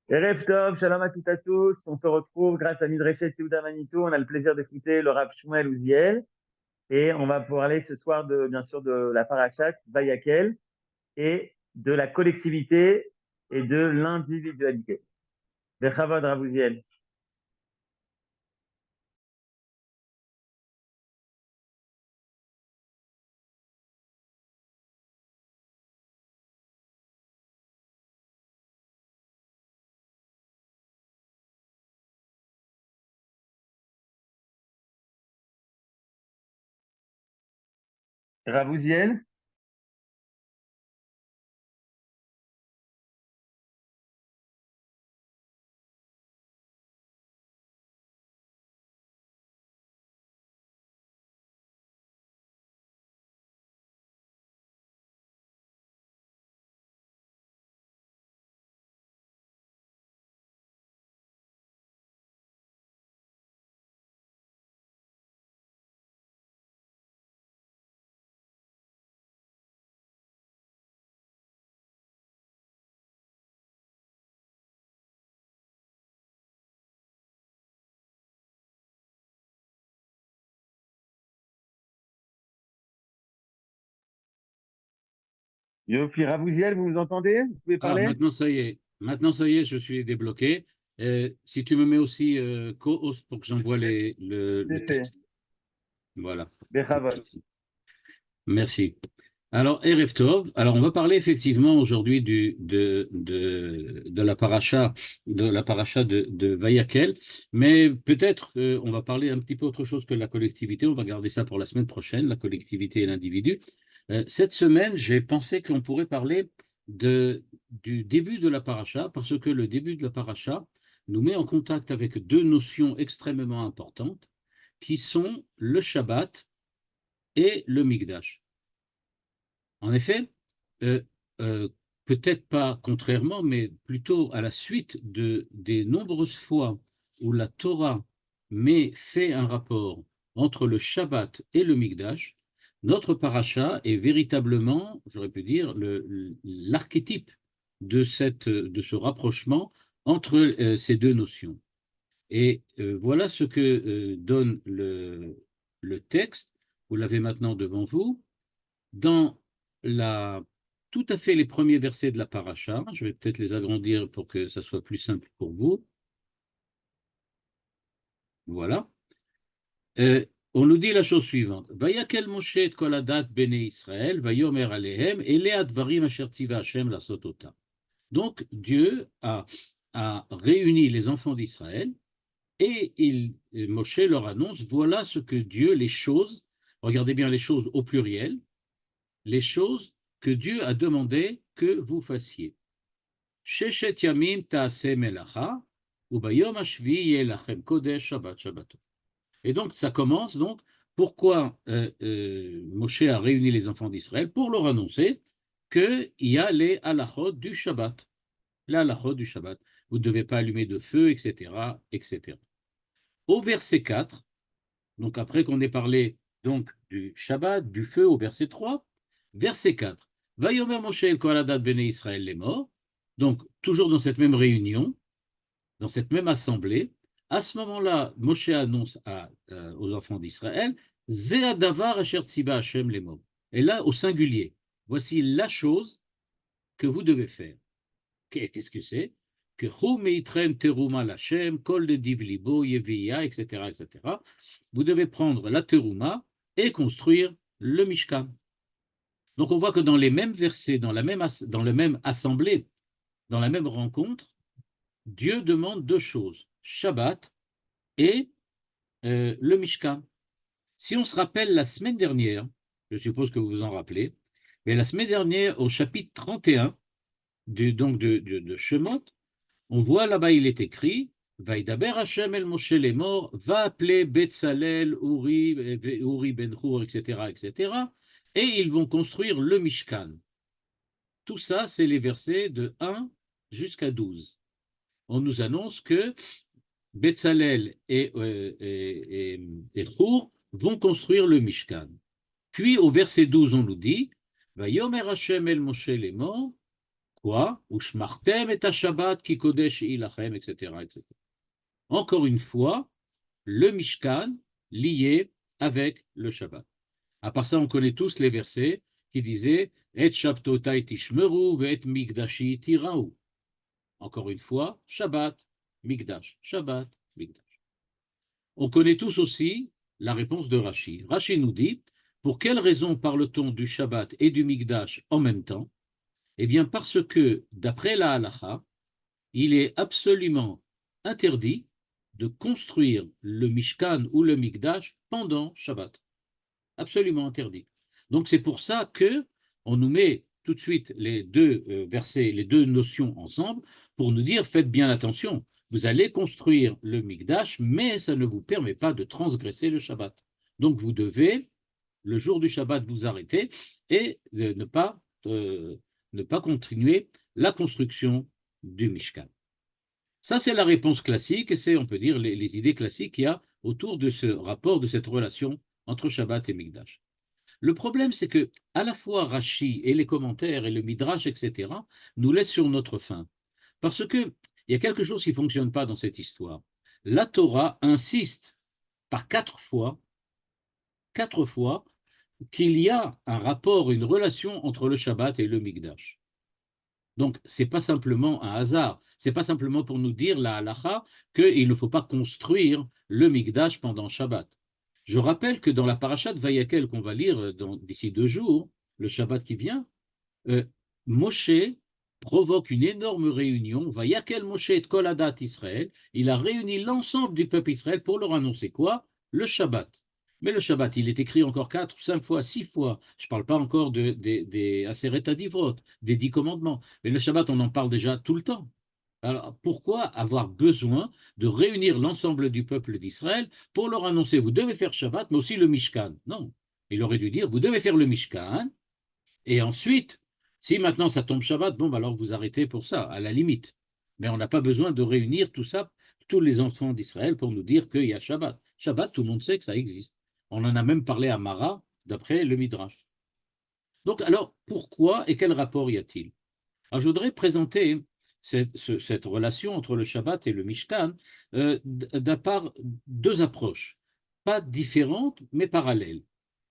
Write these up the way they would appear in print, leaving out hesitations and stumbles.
Erev Tov, shalom à toutes et à tous. On se retrouve grâce à Midreshet Yehuda Manitou. On a le plaisir d'écouter le Rav Shmuel Uziel. Et on va parler ce soir bien sûr, de la parashat Vayakel et de la collectivité et de l'individualité. Bechavod Rav Uziel. Rav Uziel. Yofi, Rav Uziel, vous nous entendez? Vous pouvez Ah, parler? maintenant ça y est. Maintenant ça y est, je suis débloqué. Si tu me mets aussi co-host pour que j'envoie le C'est fait. texte. Voilà. Bechavod. Merci. Merci. Alors, Erev Tov. Alors, on va parler effectivement aujourd'hui de la paracha de Vayakel, mais peut-être on va parler un petit peu autre chose que la collectivité. On va garder ça pour la semaine prochaine, la collectivité et l'individu. Cette semaine, j'ai pensé qu'on pourrait parler du début de la paracha, parce que le début de la paracha nous met en contact avec deux notions extrêmement importantes, qui sont le Shabbat et le Mikdash. En effet, euh, euh, peut-être pas contrairement, mais plutôt à la suite des nombreuses fois où la Torah fait un rapport entre le Shabbat et le Mikdash, notre paracha est véritablement, j'aurais pu dire, l'archétype de ce rapprochement entre ces deux notions. Et voilà ce que donne le texte. Vous l'avez maintenant devant vous. Dans tout à fait les premiers versets de la paracha, je vais peut-être les agrandir pour que ça soit plus simple pour vous. Voilà. On nous dit la chose suivante. Vayakel Moshe et kol hadat bnei Israël, vayomer alehem, ele advarim asher tziva Hashem lasot otam. Donc Dieu a réuni les enfants d'Israël et Moshe leur annonce, voilà ce que Dieu, les choses, regardez bien les choses au pluriel, les choses que Dieu a demandé que vous fassiez. Sheshet yamim ta'aseh melacha, ubayom hashvi yeh lachem kodesh shabbat shabbatot. Et donc, ça commence donc, pourquoi Moshe a réuni les enfants d'Israël? Pour leur annoncer qu'il y a les halachot du Shabbat. Les halachot du Shabbat. Vous ne devez pas allumer de feu, etc., etc. Au verset 4, donc après qu'on ait parlé donc du Shabbat, du feu, au verset 3, verset 4. Vayomer Moshe el kol hadat bnei Israël les morts. Donc, toujours dans cette même réunion, dans cette même assemblée, à ce moment-là, Moshe annonce aux enfants d'Israël, Zeh davar asher tziva Hashem les morts. Et là, au singulier, voici la chose que vous devez faire. Qu'est-ce que c'est? Que teruma l'Hashem, kol de divlibo, yeviya, etc., etc. Vous devez prendre la teruma et construire le Mishkan. Donc on voit que dans les mêmes versets, dans le même assemblée, dans la même rencontre, Dieu demande deux choses, Shabbat et le Mishkan. Si on se rappelle la semaine dernière, je suppose que vous vous en rappelez, mais la semaine dernière, au chapitre 31 de Shemot, on voit là-bas, il est écrit, Vaidaber Hashem el Moshe les morts, va appeler Betzalel, Uri ben Hur, etc., etc., et ils vont construire le Mishkan. Tout ça, c'est les versets de 1 jusqu'à 12. On nous annonce que Betzalel et Hur vont construire le Mishkan. Puis au verset 12, on nous dit, Vayomer Hashem el Moshe les morts, Quoi? Ushmartem et Shabbat ki kodesh ilachem, etc., etc. Encore une fois, le Mishkan lié avec le Shabbat. À part ça, on connaît tous les versets qui disaient Et Shabtotai tishmeru ve'et migdashi tiraou. Encore une fois, Shabbat, Migdash, Shabbat, Migdash. On connaît tous aussi la réponse de Rashi. Rashi nous dit, pour quelle raison parle-t-on du Shabbat et du Migdash en même temps? Eh bien parce que, d'après la halacha, il est absolument interdit de construire le Mishkan ou le Migdash pendant Shabbat. Absolument interdit. Donc c'est pour ça que on nous met tout de suite les deux versets, les deux notions ensemble, pour nous dire faites bien attention, vous allez construire le Mikdash, mais ça ne vous permet pas de transgresser le Shabbat. Donc vous devez, le jour du Shabbat, vous arrêter et ne pas continuer la construction du Mishkan. Ça, c'est la réponse classique et c'est, on peut dire, les idées classiques qu'il y a autour de ce rapport, de cette relation entre Shabbat et Mikdash. Le problème, c'est que à la fois Rashi et les commentaires et le Midrash, etc., nous laissent sur notre faim. Parce qu'il y a quelque chose qui ne fonctionne pas dans cette histoire. La Torah insiste par 4 fois, qu'il y a un rapport, une relation entre le Shabbat et le Mikdash. Donc, ce n'est pas simplement un hasard, ce n'est pas simplement pour nous dire, la halacha, qu'il ne faut pas construire le Mikdash pendant Shabbat. Je rappelle que dans la parashat Vayakel qu'on va lire d'ici 2 jours, le Shabbat qui vient, Moshe provoque une énorme réunion, Vayakel Moshe et Kol Hadat Israël, il a réuni l'ensemble du peuple Israël pour leur annoncer quoi? Le Shabbat. Mais le Shabbat, il est écrit encore 4, 5 fois, 6 fois. Je ne parle pas encore des Aseret Adivrot, des 10 commandements. Mais le Shabbat, on en parle déjà tout le temps. Alors, pourquoi avoir besoin de réunir l'ensemble du peuple d'Israël pour leur annoncer, vous devez faire Shabbat, mais aussi le Mishkan? Non, il aurait dû dire, vous devez faire le Mishkan, et ensuite, si maintenant ça tombe Shabbat, bon, alors vous arrêtez pour ça, à la limite. Mais on n'a pas besoin de réunir tout ça, tous les enfants d'Israël, pour nous dire qu'il y a Shabbat. Shabbat, tout le monde sait que ça existe. On en a même parlé à Mara, d'après le Midrash. Donc, alors, pourquoi et quel rapport y a-t-il? Alors, je voudrais présenter cette relation entre le Shabbat et le Mishkan d'un part 2 approches, pas différentes, mais parallèles.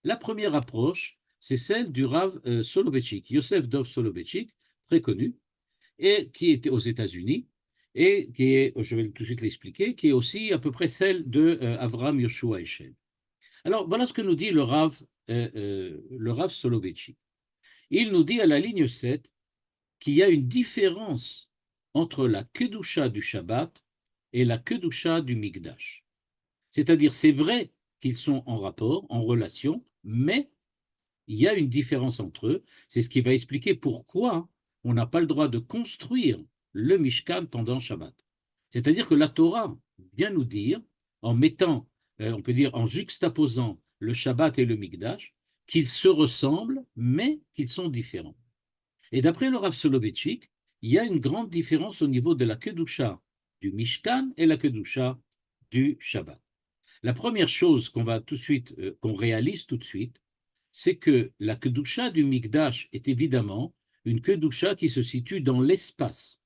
La première approche, c'est celle du Rav Soloveitchik, Yosef Dov Soloveitchik, très connu, et qui était aux États-Unis, et qui est, je vais tout de suite l'expliquer, qui est aussi à peu près celle de Avraham Yoshua Eshel. Alors, voilà ce que nous dit le Rav Soloveitchik. Il nous dit à la ligne 7 qu'il y a une différence entre la Kedusha du Shabbat et la Kedusha du Mikdash. C'est-à-dire, c'est vrai qu'ils sont en rapport, en relation, mais il y a une différence entre eux. C'est ce qui va expliquer pourquoi on n'a pas le droit de construire le Mishkan pendant Shabbat. C'est-à-dire que la Torah vient nous dire, en mettant, on peut dire, en juxtaposant le Shabbat et le Mikdash, qu'ils se ressemblent, mais qu'ils sont différents. Et d'après le Rav Soloveitchik, il y a une grande différence au niveau de la Kedusha du Mishkan et la Kedusha du Shabbat. La première chose qu'on va tout de suite, qu'on réalise tout de suite, c'est que la Kedusha du Mikdash est évidemment une Kedusha qui se situe dans l'espace.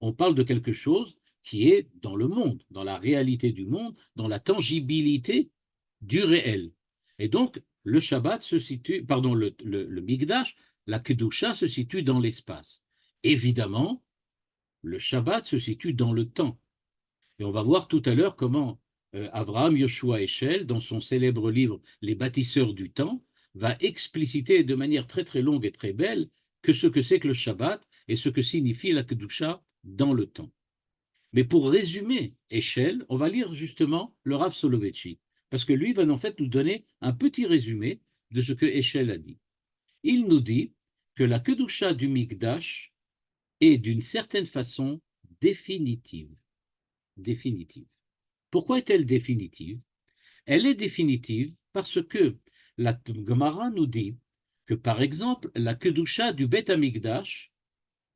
On parle de quelque chose qui est dans le monde, dans la réalité du monde, dans la tangibilité du réel. Et donc, le Shabbat se situe, pardon, le Mikdash, la Kedusha se situe dans l'espace. Évidemment, le Shabbat se situe dans le temps. Et on va voir tout à l'heure comment Avraham Yoshua Eshel, dans son célèbre livre « Les bâtisseurs du temps », va expliciter de manière très très longue et très belle ce que c'est que le Shabbat et ce que signifie la Kedusha dans le temps. Mais pour résumer Eshel, on va lire justement le Rav Soloveitchik, parce que lui va en fait nous donner un petit résumé de ce que Eshel a dit. Il nous dit que la Kedusha du Mikdash est d'une certaine façon définitive. Définitive. Pourquoi est-elle définitive? Elle est définitive parce que la Gemara nous dit que, par exemple, la Kedusha du Beth Amikdash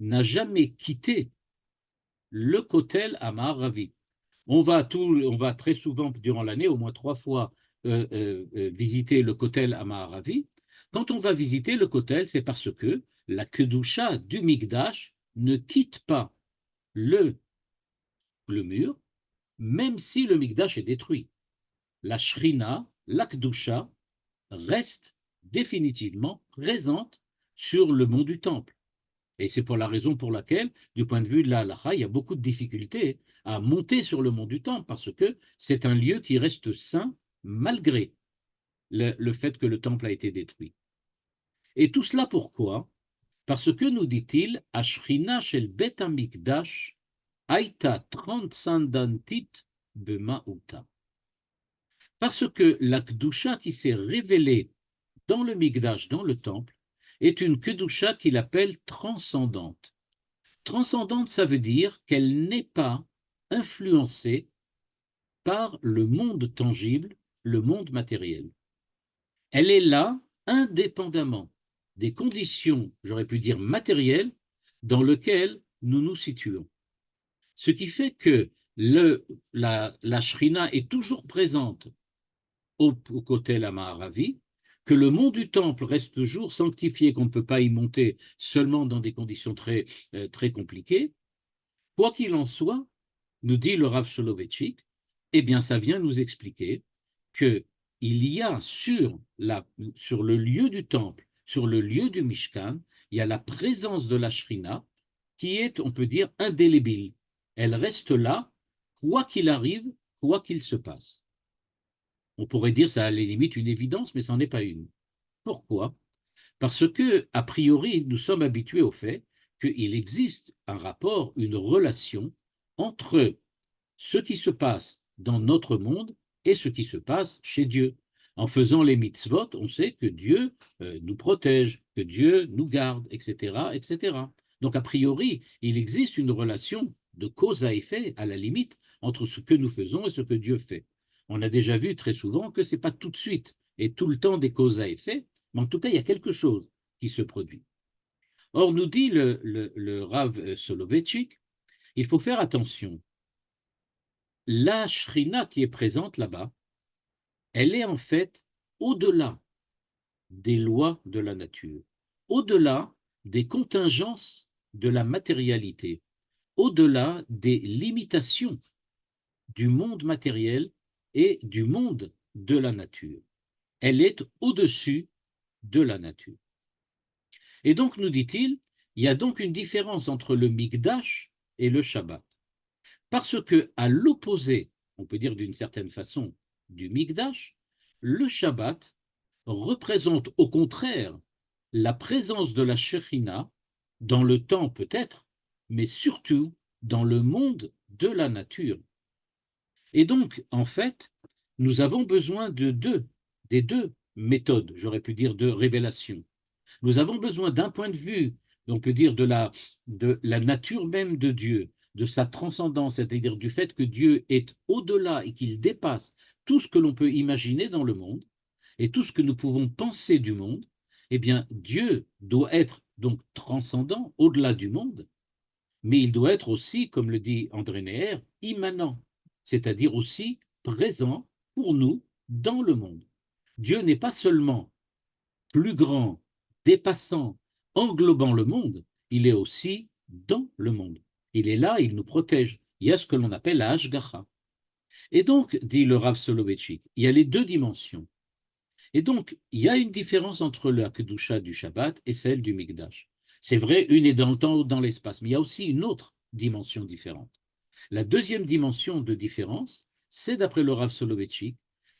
n'a jamais quitté le Kotel à Ma'aravi. On va très souvent durant l'année, au moins 3 fois, visiter le Kotel à Ma'aravi. Quand on va visiter le Kotel, c'est parce que la kedusha du Mikdash ne quitte pas le mur, même si le Mikdash est détruit. La Shrina, la kedusha, reste définitivement présente sur le mont du Temple. Et c'est pour la raison pour laquelle, du point de vue de la halakha, il y a beaucoup de difficultés à monter sur le mont du Temple, parce que c'est un lieu qui reste saint malgré le fait que le Temple a été détruit. Et tout cela pourquoi? Parce que, nous dit-il, Ashrina shel Bet HaMikdash aita transcendantit bema'uta. Parce que la Kedusha qui s'est révélée dans le Mikdash, dans le Temple, est une Kedusha qu'il appelle transcendante. Transcendante, ça veut dire qu'elle n'est pas influencée par le monde tangible, le monde matériel. Elle est là indépendamment des conditions, j'aurais pu dire matérielles, dans lesquelles nous nous situons. Ce qui fait que la Shrina est toujours présente au côté la Maharavi, que le mont du Temple reste toujours sanctifié, qu'on ne peut pas y monter seulement dans des conditions très, très compliquées. Quoi qu'il en soit, nous dit le Rav Soloveitchik, eh bien ça vient nous expliquer qu'il y a sur le lieu du Temple, sur le lieu du Mishkan, il y a la présence de la Shrina qui est, on peut dire, indélébile. Elle reste là, quoi qu'il arrive, quoi qu'il se passe. On pourrait dire ça à la limite une évidence, mais ça n'en est pas une. Pourquoi? Parce que, a priori, nous sommes habitués au fait qu'il existe un rapport, une relation entre ce qui se passe dans notre monde et ce qui se passe chez Dieu. En faisant les mitzvot, on sait que Dieu nous protège, que Dieu nous garde, etc., etc. Donc, a priori, il existe une relation de cause à effet, à la limite, entre ce que nous faisons et ce que Dieu fait. On a déjà vu très souvent que ce n'est pas tout de suite et tout le temps des causes à effet, mais en tout cas, il y a quelque chose qui se produit. Or, nous dit le Rav Soloveitchik, il faut faire attention. La Shrina qui est présente là-bas, elle est en fait au-delà des lois de la nature, au-delà des contingences de la matérialité, au-delà des limitations du monde matériel et du monde de la nature. Elle est au-dessus de la nature. Et donc, nous dit-il, il y a donc une différence entre le Mikdash et le Shabbat. Parce que, à l'opposé, on peut dire d'une certaine façon, du Mikdash, le Shabbat représente au contraire la présence de la Shekhinah dans le temps peut-être, mais surtout dans le monde de la nature. Et donc, en fait, nous avons besoin des deux méthodes, j'aurais pu dire de révélation. Nous avons besoin d'un point de vue, on peut dire de la nature même de Dieu, de sa transcendance, c'est-à-dire du fait que Dieu est au-delà et qu'il dépasse tout ce que l'on peut imaginer dans le monde et tout ce que nous pouvons penser du monde. Eh bien, Dieu doit être donc transcendant, au-delà du monde, mais il doit être aussi, comme le dit André Neher, immanent, c'est-à-dire aussi présent pour nous dans le monde. Dieu n'est pas seulement plus grand, dépassant, englobant le monde, il est aussi dans le monde. Il est là, il nous protège. Il y a ce que l'on appelle la Hashgacha. Et donc, dit le Rav Soloveitchik, il y a les deux dimensions. Et donc, il y a une différence entre la Kedusha du Shabbat et celle du Mikdash. C'est vrai, une est dans le temps, l'autre dans l'espace, mais il y a aussi une autre dimension différente. La deuxième dimension de différence, c'est d'après le Rav Soloveitchik,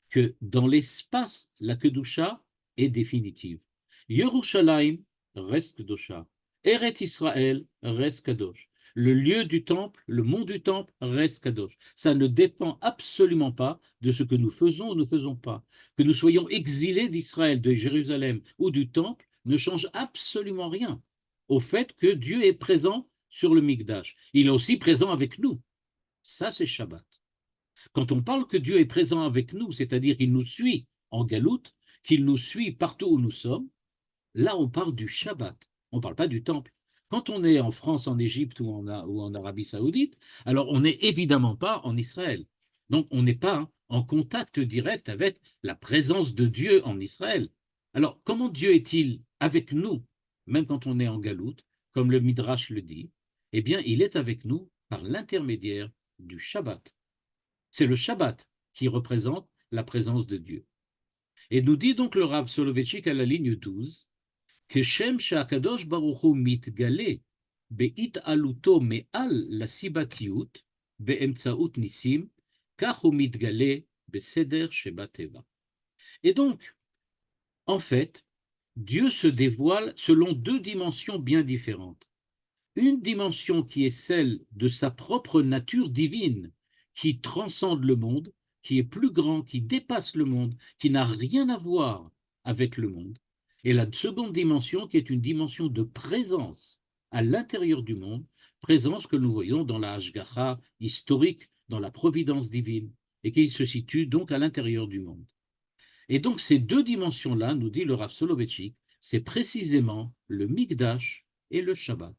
que dans l'espace, la Kedusha est définitive. Yerushalayim reste Kedusha. Eret Israël reste Kadosh. Le lieu du temple, le mont du temple reste Kadosh. Ça ne dépend absolument pas de ce que nous faisons ou ne faisons pas. Que nous soyons exilés d'Israël, de Jérusalem ou du temple ne change absolument rien au fait que Dieu est présent sur le Mikdash. Il est aussi présent avec nous. Ça, c'est Shabbat. Quand on parle que Dieu est présent avec nous, c'est-à-dire qu'il nous suit en galoute, qu'il nous suit partout où nous sommes, là, on parle du Shabbat. On ne parle pas du temple. Quand on est en France, en Égypte ou en Arabie Saoudite, alors on n'est évidemment pas en Israël. Donc, on n'est pas en contact direct avec la présence de Dieu en Israël. Alors, comment Dieu est-il avec nous même quand on est en galoute, comme le Midrash le dit, eh bien, il est avec nous par l'intermédiaire du Shabbat. C'est le Shabbat qui représente la présence de Dieu. Et nous dit donc le Rav Soloveitchik à la ligne 12 que Shem Shakadosh Baruch Hu mitgale be'it'aluto me'al la sibatiyut be'emtsaut nisim kach hu mitgale beseder shebateva. Et donc, en fait, Dieu se dévoile selon deux dimensions bien différentes. Une dimension qui est celle de sa propre nature divine, qui transcende le monde, qui est plus grand, qui dépasse le monde, qui n'a rien à voir avec le monde. Et la seconde dimension qui est une dimension de présence à l'intérieur du monde, présence que nous voyons dans la Hashgacha historique, dans la providence divine, et qui se situe donc à l'intérieur du monde. Et donc ces deux dimensions-là, nous dit le Rav Soloveitchik, c'est précisément le Mikdash et le Shabbat.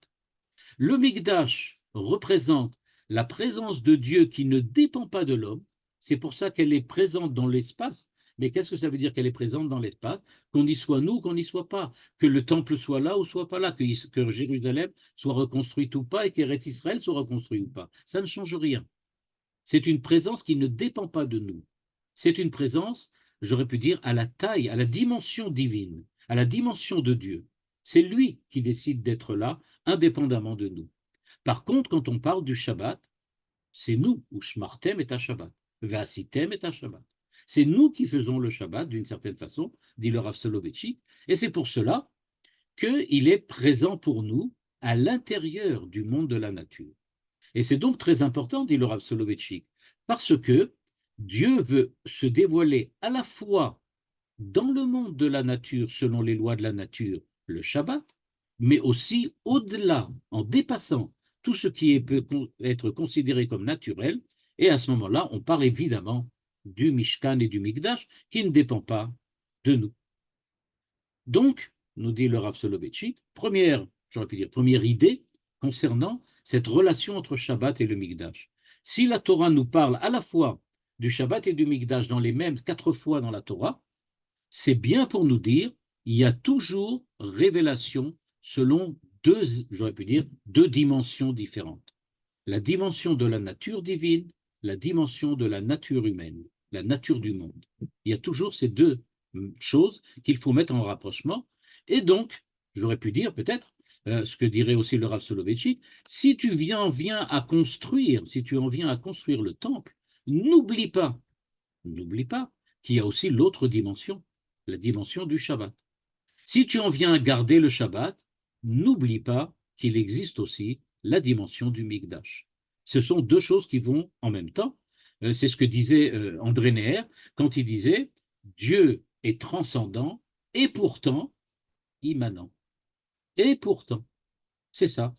Le Mikdash représente la présence de Dieu qui ne dépend pas de l'homme. C'est pour ça qu'elle est présente dans l'espace. Mais qu'est-ce que ça veut dire qu'elle est présente dans l'espace? Qu'on y soit nous, qu'on n'y soit pas. Que le temple soit là ou soit pas là. Que Jérusalem soit reconstruite ou pas et qu'Eretz Israël soit reconstruit ou pas. Ça ne change rien. C'est une présence qui ne dépend pas de nous. C'est une présence, j'aurais pu dire, à la taille, à la dimension divine, à la dimension de Dieu. C'est lui qui décide d'être là, indépendamment de nous. Par contre, quand on parle du Shabbat, c'est nous, ou Shmartem est un Shabbat, Vasitem est un Shabbat. C'est nous qui faisons le Shabbat d'une certaine façon, dit le Rav Soloveitchik, et c'est pour cela qu'il est présent pour nous à l'intérieur du monde de la nature. Et c'est donc très important, dit le Rav Soloveitchik, parce que Dieu veut se dévoiler à la fois dans le monde de la nature, selon les lois de la nature, le Shabbat, mais aussi au-delà, en dépassant tout ce qui peut être considéré comme naturel. Et à ce moment-là, on parle évidemment du Mishkan et du Mikdash, qui ne dépend pas de nous. Donc, nous dit le Rav Soloveitchik, j'aurais pu dire, première idée concernant cette relation entre Shabbat et le Mikdash. Si la Torah nous parle à la fois du Shabbat et du Mikdash dans les mêmes 4 fois dans la Torah, c'est bien pour nous dire il y a toujours révélation selon j'aurais pu dire, deux dimensions différentes. La dimension de la nature divine, la dimension de la nature humaine, la nature du monde. Il y a toujours ces deux choses qu'il faut mettre en rapprochement. Et donc, j'aurais pu dire peut-être, ce que dirait aussi le Rav Soloveitchik, si tu en viens à construire le temple, n'oublie pas qu'il y a aussi l'autre dimension, la dimension du Shabbat. Si tu en viens à garder le Shabbat, n'oublie pas qu'il existe aussi la dimension du Mikdash. Ce sont deux choses qui vont en même temps. C'est ce que disait André Neher quand il disait Dieu est transcendant et pourtant immanent. Et pourtant, c'est ça.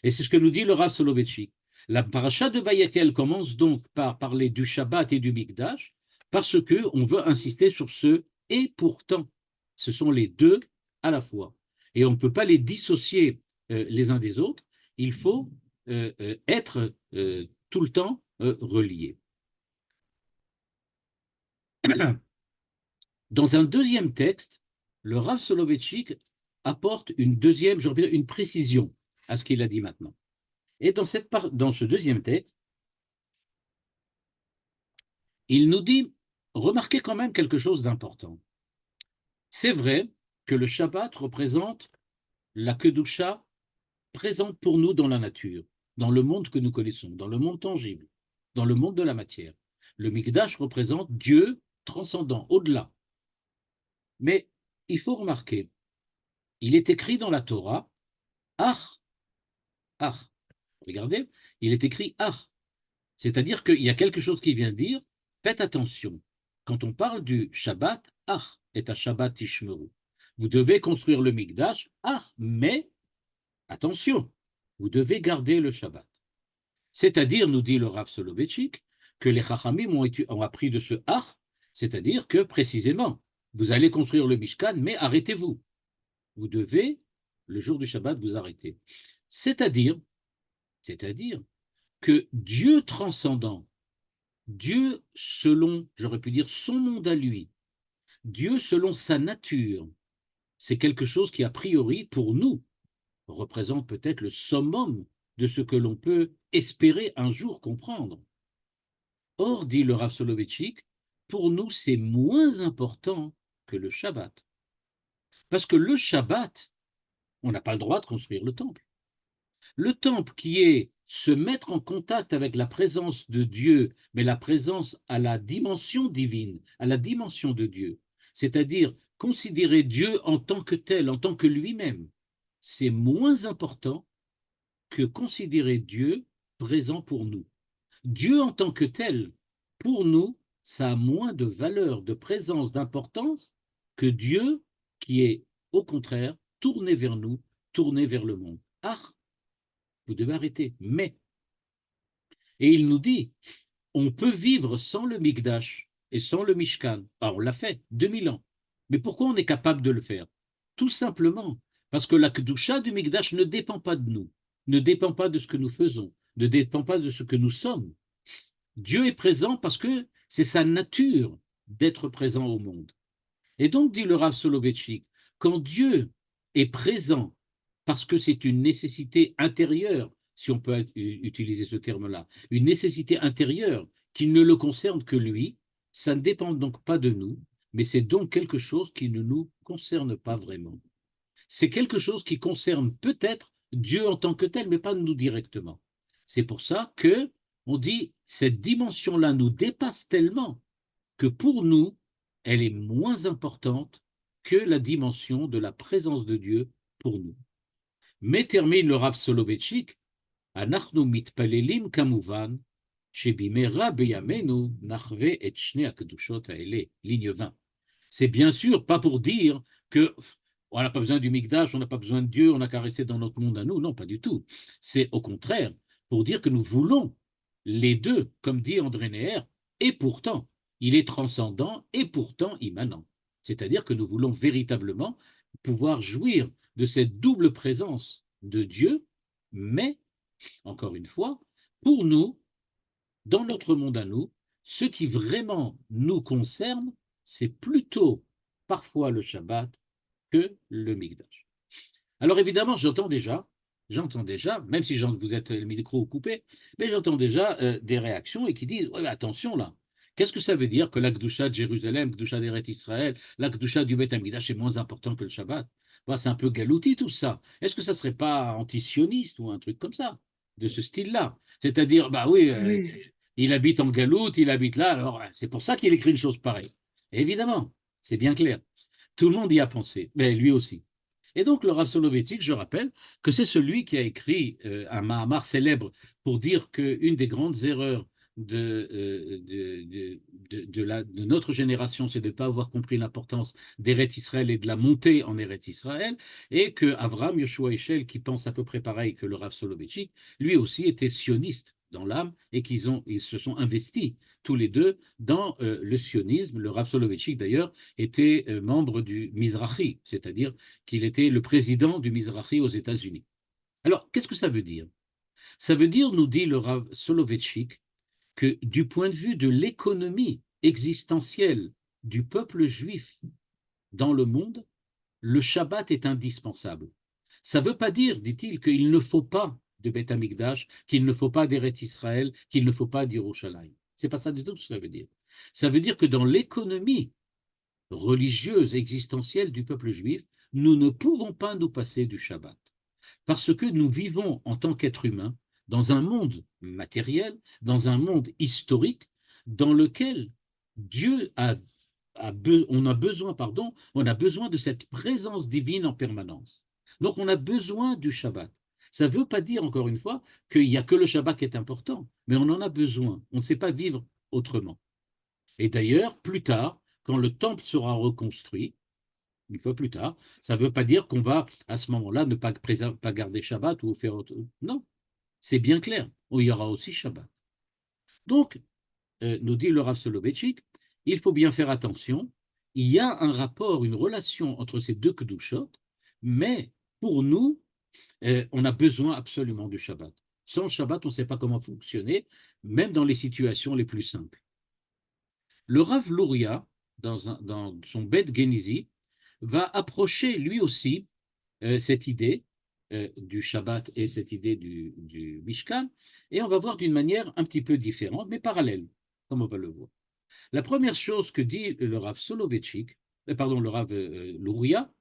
Et c'est ce que nous dit le Rav Soloveitchik. La paracha de Vayakel commence donc par parler du Shabbat et du Mikdash parce qu'on veut insister sur ce et pourtant. Ce sont les deux à la fois. Et on ne peut pas les dissocier les uns des autres. Il faut être tout le temps reliés. Dans un deuxième texte, le Rav Soloveitchik apporte une précision à ce qu'il a dit maintenant. Et dans ce deuxième texte, il nous dit, remarquez quand même quelque chose d'important. C'est vrai que le Shabbat représente la Kedusha présente pour nous dans la nature, dans le monde que nous connaissons, dans le monde tangible, dans le monde de la matière. Le Mikdash représente Dieu transcendant, au-delà. Mais il faut remarquer, il est écrit dans la Torah, Ach. Regardez, il est écrit Ach. C'est-à-dire qu'il y a quelque chose qui vient dire, faites attention. Quand on parle du Shabbat, Ach est un Shabbat Tishmeru. Vous devez construire le Mikdash, Ach, mais attention, vous devez garder le Shabbat. C'est-à-dire, nous dit le Rav Soloveitchik, que les Chachamim ont appris de ce Ach, c'est-à-dire que précisément, vous allez construire le Mishkan, mais arrêtez-vous. Vous devez, le jour du Shabbat, vous arrêter. C'est-à-dire que Dieu transcendant, Dieu selon, j'aurais pu dire, son monde à lui, Dieu selon sa nature, c'est quelque chose qui, a priori, pour nous, représente peut-être le summum de ce que l'on peut espérer un jour comprendre. Or, dit le Rav Soloveitchik, pour nous, c'est moins important que le Shabbat. Parce que le Shabbat, on n'a pas le droit de construire le temple. Le temple qui est se mettre en contact avec la présence de Dieu, mais la présence à la dimension divine, à la dimension de Dieu, c'est-à-dire considérer Dieu en tant que tel, en tant que lui-même, c'est moins important que considérer Dieu présent pour nous. Dieu en tant que tel, pour nous, ça a moins de valeur, de présence, d'importance que Dieu qui est, au contraire, tourné vers nous, tourné vers le monde. Ah, vous devez arrêter. Mais, et il nous dit, on peut vivre sans le Mikdash et sans le Mishkan. Ah, on l'a fait, 2000 ans. Mais pourquoi on est capable de le faire? Tout simplement parce que la Kedusha du Mikdash ne dépend pas de nous, ne dépend pas de ce que nous faisons, ne dépend pas de ce que nous sommes. Dieu est présent parce que c'est sa nature d'être présent au monde. Et donc, dit le Rav Soloveitchik, quand Dieu est présent parce que c'est une nécessité intérieure, si on peut utiliser ce terme-là, une nécessité intérieure qui ne le concerne que lui, ça ne dépend donc pas de nous, mais c'est donc quelque chose qui ne nous concerne pas vraiment. C'est quelque chose qui concerne peut-être Dieu en tant que tel, mais pas nous directement. C'est pour ça que on dit cette dimension-là nous dépasse tellement que pour nous, elle est moins importante que la dimension de la présence de Dieu pour nous. Mais termine le Rav Soloveitchik, Anachnu mitpalelim kamuvan, shebimera beyamenu nachve et shnei hakedushot haele, ligne 20. C'est bien sûr pas pour dire que on n'a pas besoin du Mikdash, on n'a pas besoin de Dieu, on n'a qu'à rester dans notre monde à nous. Non, pas du tout. C'est au contraire pour dire que nous voulons les deux, comme dit André Neher, et pourtant, il est transcendant et pourtant immanent. C'est-à-dire que nous voulons véritablement pouvoir jouir de cette double présence de Dieu, mais, encore une fois, pour nous, dans notre monde à nous, ce qui vraiment nous concerne, c'est plutôt parfois le Shabbat que le Mikdash. Alors évidemment, j'entends déjà, même si vous êtes le micro coupé, mais j'entends déjà des réactions et qui disent ouais, attention là, qu'est-ce que ça veut dire que la Kedusha de Jérusalem, Kedusha d'Eretz Israël, la Kedusha du Beth Amikdash est moins important que le Shabbat? C'est un peu galouti tout ça. Est-ce que ça serait pas antisioniste ou un truc comme ça, de ce style-là? C'est-à-dire, bah oui, Oui. il habite en galoute, il habite là, alors c'est pour ça qu'il écrit une chose pareille. Et évidemment, c'est bien clair. Tout le monde y a pensé, mais lui aussi. Et donc, le Rav Soloveitchik, je rappelle que c'est celui qui a écrit un Mahamar célèbre pour dire qu'une des grandes erreurs de notre génération, c'est de ne pas avoir compris l'importance d'Eretz Israël et de la montée en Eretz Israël, et que Avraham Yoshua Eshel, qui pense à peu près pareil que le Rav Soloveitchik, lui aussi était sioniste dans l'âme et ils se sont investis tous les deux dans le sionisme. Le Rav Soloveitchik, d'ailleurs, était membre du Mizrahi, c'est-à-dire qu'il était le président du Mizrahi aux États-Unis. Alors, qu'est-ce que ça veut dire? Ça veut dire, nous dit le Rav Soloveitchik, que du point de vue de l'économie existentielle du peuple juif dans le monde, le Shabbat est indispensable. Ça ne veut pas dire, dit-il, qu'il ne faut pas de Beth Amikdash, qu'il ne faut pas d'Eretz Israël, qu'il ne faut pas d'Yerushalayim. C'est pas ça du tout ce que ça veut dire. Ça veut dire que dans l'économie religieuse, existentielle du peuple juif, nous ne pouvons pas nous passer du Shabbat. Parce que nous vivons en tant qu'êtres humains dans un monde matériel, dans un monde historique, dans lequel Dieu on a besoin de cette présence divine en permanence. Donc on a besoin du Shabbat. Ça ne veut pas dire, encore une fois, qu'il n'y a que le Shabbat qui est important, mais on en a besoin. On ne sait pas vivre autrement. Et d'ailleurs, plus tard, quand le temple sera reconstruit, une fois plus tard, ça ne veut pas dire qu'on va, à ce moment-là, ne pas garder Shabbat ou faire autre. Non, c'est bien clair. Il y aura aussi Shabbat. Donc, nous dit le Rav Soloveitchik, il faut bien faire attention. Il y a un rapport, une relation entre ces deux kedushot, mais pour nous, on a besoin absolument du Shabbat. Sans le Shabbat, on ne sait pas comment fonctionner, même dans les situations les plus simples. Le Rav Luria, dans son Bet Genizi, va approcher lui aussi cette idée du Shabbat et cette idée du Mishkan, et on va voir d'une manière un petit peu différente, mais parallèle, comme on va le voir. La première chose que dit le Rav Soloveitchik, pardon, le Rav Luria,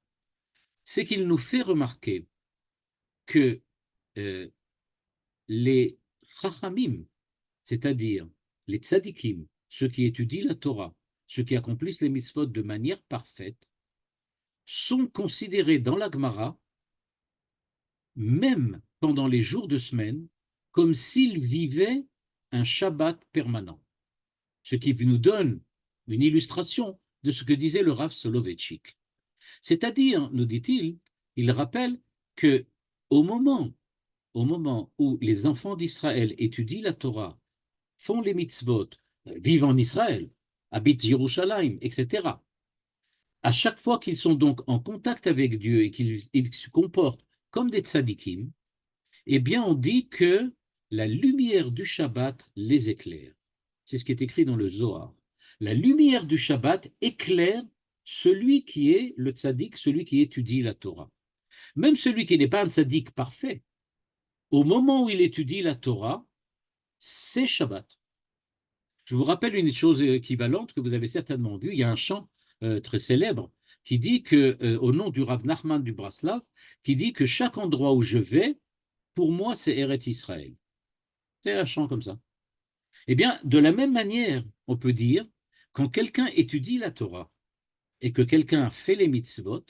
c'est qu'il nous fait remarquer que les Chachamim, c'est-à-dire les tzadikim, ceux qui étudient la Torah, ceux qui accomplissent les mitzvot de manière parfaite, sont considérés dans la Gemara, même pendant les jours de semaine, comme s'ils vivaient un Shabbat permanent. Ce qui nous donne une illustration de ce que disait le Rav Soloveitchik. C'est-à-dire, nous dit-il, il rappelle que au moment où les enfants d'Israël étudient la Torah, font les mitzvot, vivent en Israël, habitent Yerushalayim, etc., à chaque fois qu'ils sont donc en contact avec Dieu et qu'ils se comportent comme des tzadikim, eh bien on dit que la lumière du Shabbat les éclaire. C'est ce qui est écrit dans le Zohar. La lumière du Shabbat éclaire celui qui est le tzaddik, celui qui étudie la Torah. Même celui qui n'est pas un tzaddik parfait, au moment où il étudie la Torah, c'est Shabbat. Je vous rappelle une chose équivalente que vous avez certainement vue. Il y a un chant très célèbre qui dit que, au nom du Rav Nachman du Braslav, qui dit que chaque endroit où je vais, pour moi, c'est Eretz Israël. C'est un chant comme ça. Eh bien, de la même manière, on peut dire, quand quelqu'un étudie la Torah et que quelqu'un fait les mitzvot,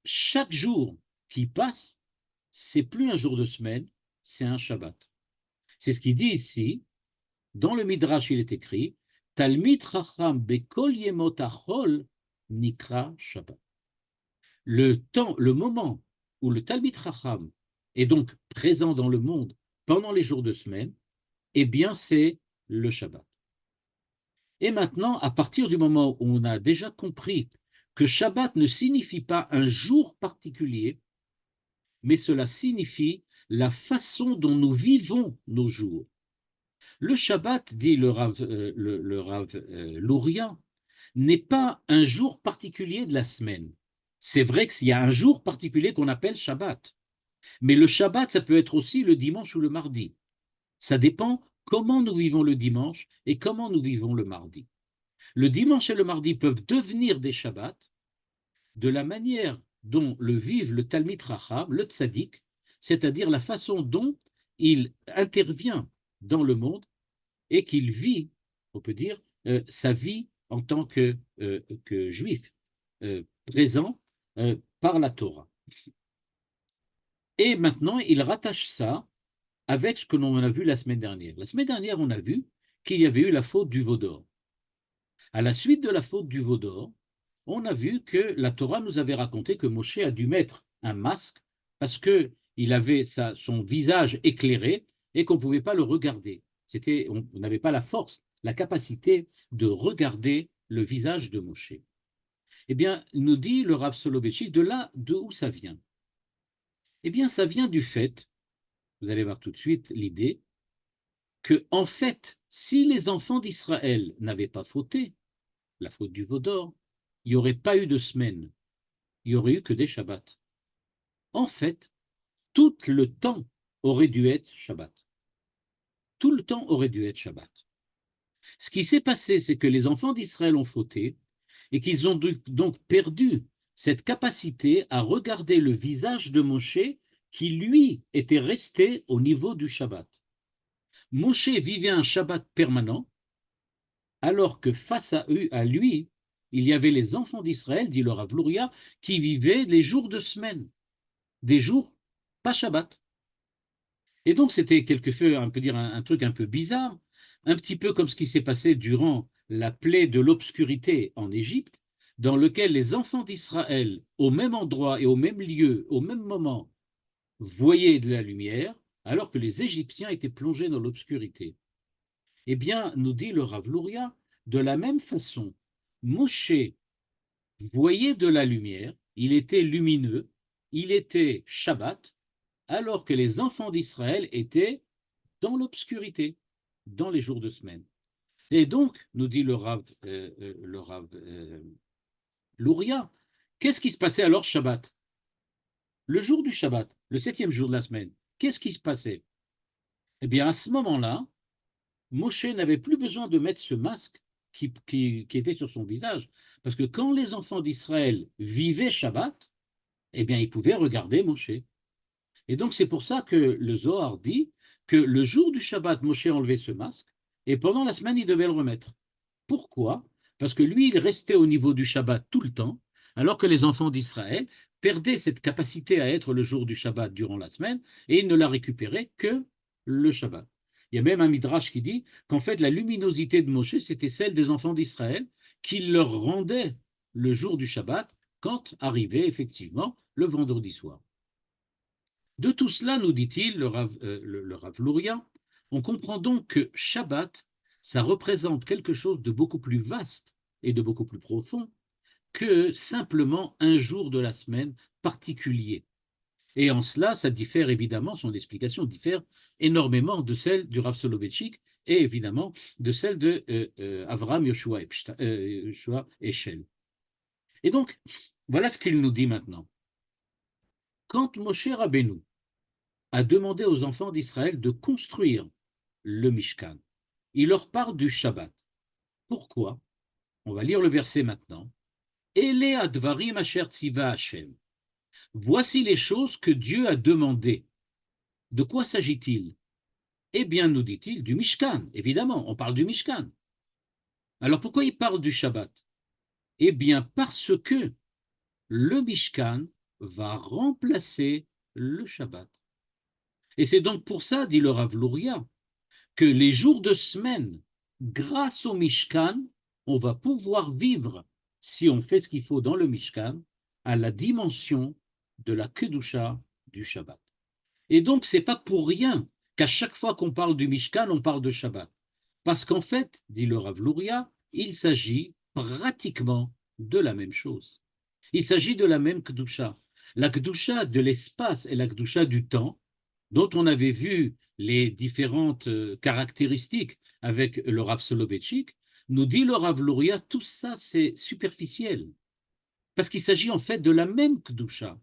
chaque jour qui passe, c'est plus un jour de semaine, c'est un Shabbat. C'est ce qu'il dit ici. Dans le Midrash, il est écrit Talmid Chacham bekol yemot achol nikra Shabbat. Le moment où le Talmid Chacham est donc présent dans le monde pendant les jours de semaine, eh bien, c'est le Shabbat. Et maintenant, à partir du moment où on a déjà compris que Shabbat ne signifie pas un jour particulier, mais cela signifie la façon dont nous vivons nos jours. Le Shabbat, dit le Rav Luria, n'est pas un jour particulier de la semaine. C'est vrai qu'il y a un jour particulier qu'on appelle Shabbat. Mais le Shabbat, ça peut être aussi le dimanche ou le mardi. Ça dépend comment nous vivons le dimanche et comment nous vivons le mardi. Le dimanche et le mardi peuvent devenir des Shabbats de la manière dont le vivent le Talmid Chacham, le tzaddik, c'est-à-dire la façon dont il intervient dans le monde et qu'il vit, on peut dire, sa vie en tant que juif, présent par la Torah. Et maintenant, il rattache ça avec ce que l'on a vu la semaine dernière. La semaine dernière, on a vu qu'il y avait eu la faute du veau d'or. À la suite de la faute du veau d'or, on a vu que la Torah nous avait raconté que Moshe a dû mettre un masque parce qu'il avait son visage éclairé et qu'on ne pouvait pas le regarder. On n'avait pas la force, la capacité de regarder le visage de Moshe. Eh bien, nous dit le Rav Soloveitchik, d'où ça vient? Eh bien, ça vient du fait, vous allez voir tout de suite l'idée, que, en fait, si les enfants d'Israël n'avaient pas fauté, la faute du veau d'or, il n'y aurait pas eu de semaine, il n'y aurait eu que des Shabbats. En fait, tout le temps aurait dû être Shabbat. Tout le temps aurait dû être Shabbat. Ce qui s'est passé, c'est que les enfants d'Israël ont fauté et qu'ils ont donc perdu cette capacité à regarder le visage de Moshe qui, lui, était resté au niveau du Shabbat. Moshe vivait un Shabbat permanent, alors que face à lui, il y avait les enfants d'Israël, dit le Rav Luria, qui vivaient les jours de semaine, des jours pas Shabbat. Et donc c'était quelquefois, on peut dire, un truc un peu bizarre, un petit peu comme ce qui s'est passé durant la plaie de l'obscurité en Égypte, dans lequel les enfants d'Israël, au même endroit et au même lieu, au même moment, voyaient de la lumière, alors que les Égyptiens étaient plongés dans l'obscurité. Eh bien, nous dit le Rav Luria, de la même façon, Moshe voyait de la lumière, il était lumineux, il était Shabbat, alors que les enfants d'Israël étaient dans l'obscurité, dans les jours de semaine. Et donc, nous dit le Rav Louria, qu'est-ce qui se passait alors Shabbat? Le jour du Shabbat, le 7e jour de la semaine, qu'est-ce qui se passait? Eh bien, à ce moment-là, Moshe n'avait plus besoin de mettre ce masque qui était sur son visage. Parce que quand les enfants d'Israël vivaient Shabbat, eh bien, ils pouvaient regarder Moshe. Et donc, c'est pour ça que le Zohar dit que le jour du Shabbat, Moshe enlevait ce masque, et pendant la semaine, il devait le remettre. Pourquoi? Parce que lui, il restait au niveau du Shabbat tout le temps, alors que les enfants d'Israël perdaient cette capacité à être le jour du Shabbat durant la semaine, et ils ne la récupéraient que le Shabbat. Il y a même un midrash qui dit qu'en fait, la luminosité de Moshe, c'était celle des enfants d'Israël, qui leur rendait le jour du Shabbat quand arrivait effectivement le vendredi soir. De tout cela, nous dit-il, le Rav Louria, on comprend donc que Shabbat, ça représente quelque chose de beaucoup plus vaste et de beaucoup plus profond que simplement un jour de la semaine particulier. Et en cela, ça diffère évidemment, son explication diffère énormément de celle du Rav Soloveitchik et évidemment de celle de Avraham Yoshua Eshel. Et donc, voilà ce qu'il nous dit maintenant. Quand Moshe Rabbeinu a demandé aux enfants d'Israël de construire le Mishkan, il leur parle du Shabbat. Pourquoi? On va lire le verset maintenant. Ele advarim asher tziva Hashem. Voici les choses que Dieu a demandées. De quoi s'agit-il? Eh bien, nous dit-il, du Mishkan. Évidemment, on parle du Mishkan. Alors pourquoi il parle du Shabbat? Eh bien, parce que le Mishkan va remplacer le Shabbat. Et c'est donc pour ça, dit le Rav Louria, que les jours de semaine, grâce au Mishkan, on va pouvoir vivre, si on fait ce qu'il faut dans le Mishkan, à la dimension de la Kedusha du Shabbat. Et donc, ce n'est pas pour rien qu'à chaque fois qu'on parle du Mishkan, on parle de Shabbat. Parce qu'en fait, dit le Rav Louria, il s'agit pratiquement de la même chose. Il s'agit de la même Kedusha. La Kedusha de l'espace et la Kedusha du temps, dont on avait vu les différentes caractéristiques avec le Rav Soloveitchik, nous dit le Rav Louria, tout ça c'est superficiel. Parce qu'il s'agit en fait de la même Kedusha.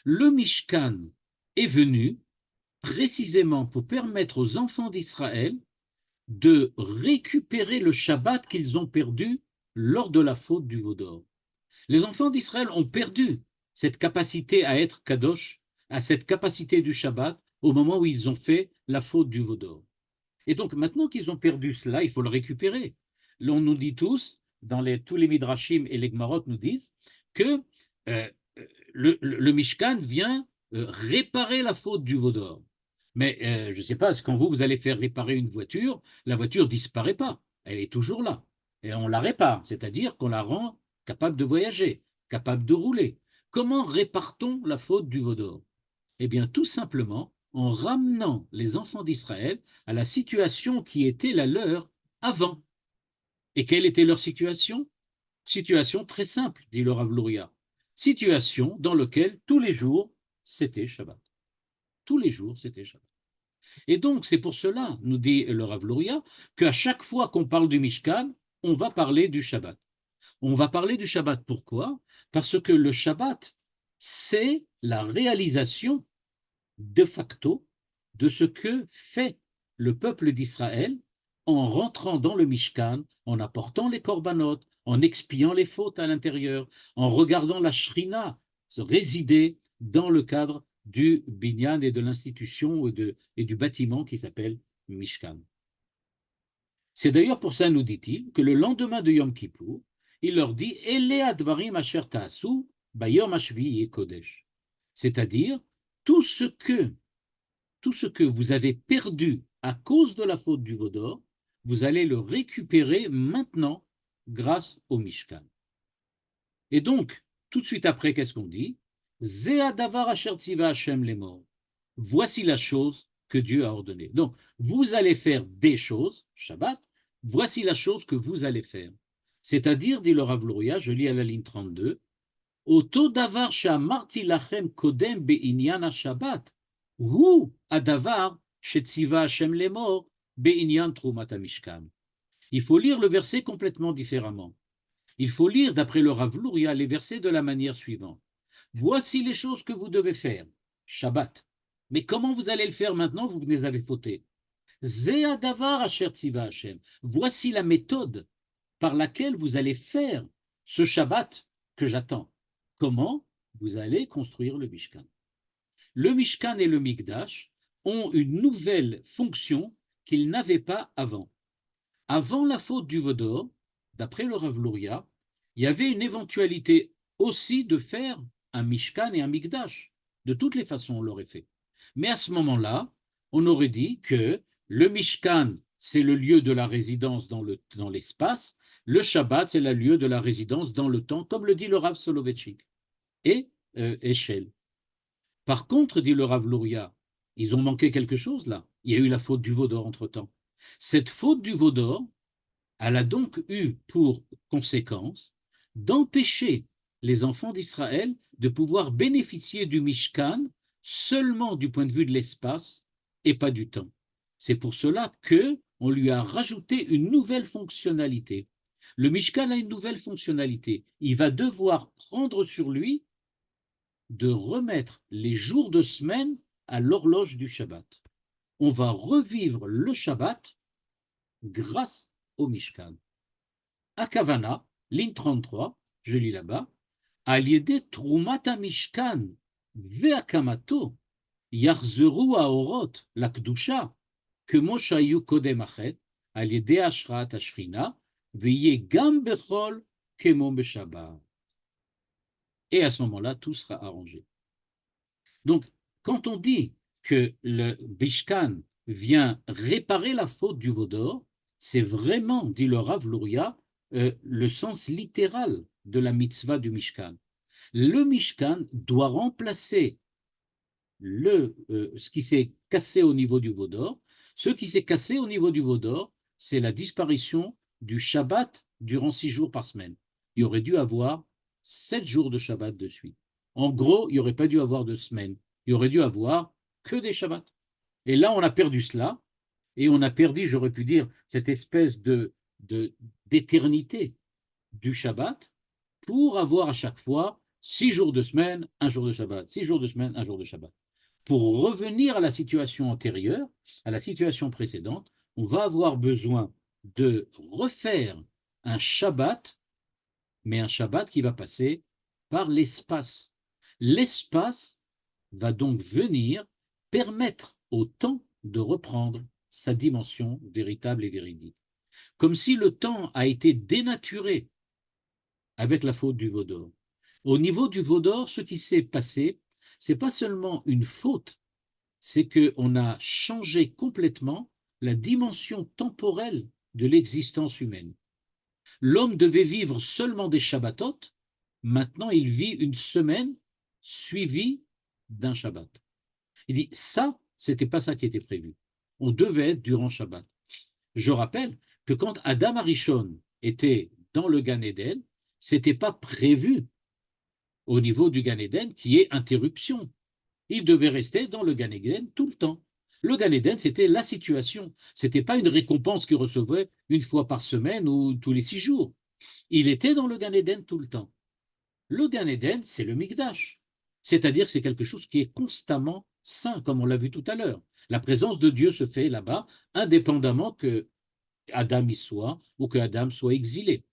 Le Mishkan est venu précisément pour permettre aux enfants d'Israël de récupérer le Shabbat qu'ils ont perdu lors de la faute du veau d'or. Les enfants d'Israël ont perdu cette capacité à être kadosh, à cette capacité du Shabbat, au moment où ils ont fait la faute du veau d'or. Et donc, maintenant qu'ils ont perdu cela, il faut le récupérer. On nous dit tous, tous les Midrashim et les Gmarot nous disent que le Mishkan vient réparer la faute du veau d'or. Mais je ne sais pas, quand vous allez faire réparer une voiture, la voiture ne disparaît pas, elle est toujours là. Et on la répare, c'est-à-dire qu'on la rend capable de voyager, capable de rouler. Comment répare-t-on la faute du veau d'or? Eh bien, tout simplement en ramenant les enfants d'Israël à la situation qui était la leur avant. Et quelle était leur situation? Situation très simple, dit le Rav Louria. Situation dans laquelle tous les jours, c'était Shabbat. Tous les jours, c'était Shabbat. Et donc, c'est pour cela, nous dit le Rav Louria, qu'à chaque fois qu'on parle du Mishkan, on va parler du Shabbat. On va parler du Shabbat. Pourquoi? Parce que le Shabbat, c'est la réalisation de facto de ce que fait le peuple d'Israël en rentrant dans le Mishkan, en apportant les korbanot, en expiant les fautes à l'intérieur, en regardant la Shrina se résider dans le cadre du binyan et de l'institution et du bâtiment qui s'appelle Mishkan. C'est d'ailleurs pour ça, nous dit-il, que le lendemain de Yom Kippour, il leur dit « Ele advarim asher ta'asu bayom hashvi'i kodesh » c'est-à-dire tout ce que vous avez perdu à cause de la faute du veau d'or, vous allez le récupérer maintenant grâce au Mishkan. Et donc, tout de suite après, qu'est-ce qu'on dit? Ze'adavar asher tziva Hashem lemor. Voici la chose que Dieu a ordonnée. Donc, vous allez faire des choses, Shabbat, voici la chose que vous allez faire. C'est-à-dire, dit le Rav Louria, je lis à la ligne 32, Oto davar she'amarti lachem kodem be'inyan ha-Shabbat, hu adavar she'tziva Hashem lemor be'inyan trumat ha-Mishkan. Il faut lire le verset complètement différemment. Il faut lire, d'après le Rav Luria, les versets de la manière suivante. Voici les choses que vous devez faire. Shabbat. Mais comment vous allez le faire maintenant? Vous venez avez fauté. Zéa davar asher tziva Hashem. Voici la méthode par laquelle vous allez faire ce Shabbat que j'attends. Comment? Vous allez construire le Mishkan. Le Mishkan et le Mikdash ont une nouvelle fonction qu'ils n'avaient pas avant. Avant la faute du Vaudor, d'après le Rav Luria, il y avait une éventualité aussi de faire un Mishkan et un Mikdash. De toutes les façons, on l'aurait fait. Mais à ce moment-là, on aurait dit que le Mishkan, c'est le lieu de la résidence dans l'espace, le Shabbat, c'est le lieu de la résidence dans le temps, comme le dit le Rav Soloveitchik et Eshel. Par contre, dit le Rav Luria, ils ont manqué quelque chose là. Il y a eu la faute du Vaudor entre-temps. Cette faute du Vaudor, elle a donc eu pour conséquence d'empêcher les enfants d'Israël de pouvoir bénéficier du Mishkan seulement du point de vue de l'espace et pas du temps. C'est pour cela qu'on lui a rajouté une nouvelle fonctionnalité. Le Mishkan a une nouvelle fonctionnalité. Il va devoir prendre sur lui de remettre les jours de semaine à l'horloge du Shabbat. On va revivre le Shabbat grâce au Mishkan. À Kavana, ligne 33, je lis là-bas, Al-Yede Trumata Mishkan Ve'akamato Yachzeru Haorot Lakdusha Kemo Shayu Kodem Achet Al-Yede Ashrat Ashrina Ve'ye Gam Bechol Kemo Beshabbat. Et à ce moment-là, tout sera arrangé. Donc, quand on dit que le Mishkan vient réparer la faute du Vaudor, c'est vraiment, dit le Rav Luria, le sens littéral de la mitzvah du Mishkan. Le Mishkan doit remplacer ce qui s'est cassé au niveau du Vaudor. Ce qui s'est cassé au niveau du Vaudor, c'est la disparition du Shabbat durant 6 jours par semaine. Il aurait dû avoir 7 jours de Shabbat de suite. En gros, il n'y aurait pas dû avoir de semaine. Il aurait dû avoir que des Shabbats. Et là, on a perdu cela, et on a perdu, j'aurais pu dire, cette espèce d'éternité du Shabbat pour avoir à chaque fois 6 jours de semaine, un jour de Shabbat, 6 jours de semaine, un jour de Shabbat. Pour revenir à la situation antérieure, à la situation précédente, on va avoir besoin de refaire un Shabbat, mais un Shabbat qui va passer par l'espace. L'espace va donc venir permettre au temps de reprendre sa dimension véritable et véridique. Comme si le temps a été dénaturé avec la faute du Vaudor. Au niveau du Vaudor, ce qui s'est passé, ce n'est pas seulement une faute, c'est qu'on a changé complètement la dimension temporelle de l'existence humaine. L'homme devait vivre seulement des Shabbatot, maintenant il vit une semaine suivie d'un Shabbat. Il dit, ça, c'était pas ça qui était prévu. On devait être durant Shabbat. Je rappelle que quand Adam Arishon était dans le Gan Eden, c'était pas prévu au niveau du Gan Eden qui est interruption. Il devait rester dans le Gan Eden tout le temps. Le Gan Eden, c'était la situation. C'était pas une récompense qu'il recevait une fois par semaine ou tous les 6 jours. Il était dans le Gan Eden tout le temps. Le Gan Eden, c'est le Mikdash. C'est-à-dire que c'est quelque chose qui est constamment saint, comme on l'a vu tout à l'heure. La présence de Dieu se fait là-bas, indépendamment que Adam y soit ou que Adam soit exilé.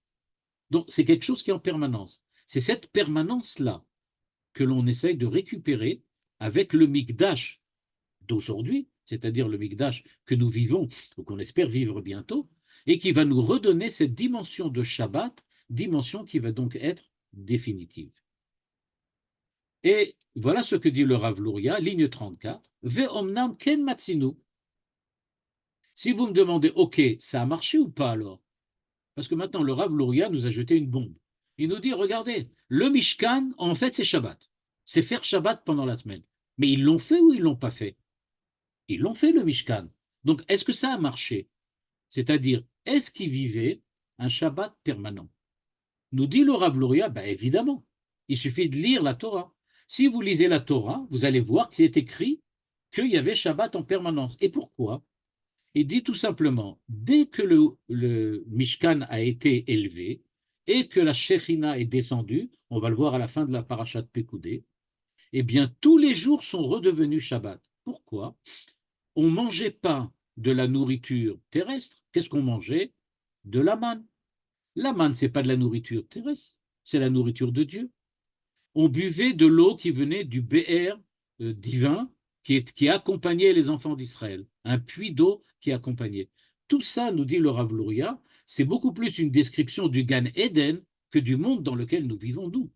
Donc, c'est quelque chose qui est en permanence. C'est cette permanence-là que l'on essaye de récupérer avec le Mikdash d'aujourd'hui, c'est-à-dire le Mikdash que nous vivons, ou qu'on espère vivre bientôt, et qui va nous redonner cette dimension de Shabbat, dimension qui va donc être définitive. Et voilà ce que dit le Rav Luria, ligne 34, Ve'omnam ken matzinu. Si vous me demandez, ok, ça a marché ou pas alors? Parce que maintenant, le Rav Luria nous a jeté une bombe. Il nous dit, regardez, le Mishkan, en fait, c'est Shabbat. C'est faire Shabbat pendant la semaine. Mais ils l'ont fait ou ils l'ont pas fait? Ils l'ont fait, le Mishkan. Donc, est-ce que ça a marché? C'est-à-dire, est-ce qu'ils vivaient un Shabbat permanent? Nous dit le Rav Luria, ben évidemment. Il suffit de lire la Torah. Si vous lisez la Torah, vous allez voir qu'il est écrit qu'il y avait Shabbat en permanence. Et pourquoi? Il dit tout simplement, dès que le Mishkan a été élevé, et que la Shekhinah est descendue, on va le voir à la fin de la parasha de Pekoudé, eh bien tous les jours sont redevenus Shabbat. Pourquoi? On ne mangeait pas de la nourriture terrestre. Qu'est-ce qu'on mangeait? De la manne. La manne, ce n'est pas de la nourriture terrestre, c'est la nourriture de Dieu. On buvait de l'eau qui venait du Be'er divin qui accompagnait les enfants d'Israël, un puits d'eau qui accompagnait. Tout ça, nous dit le Rav Luria, c'est beaucoup plus une description du Gan Eden que du monde dans lequel nous vivons, nous.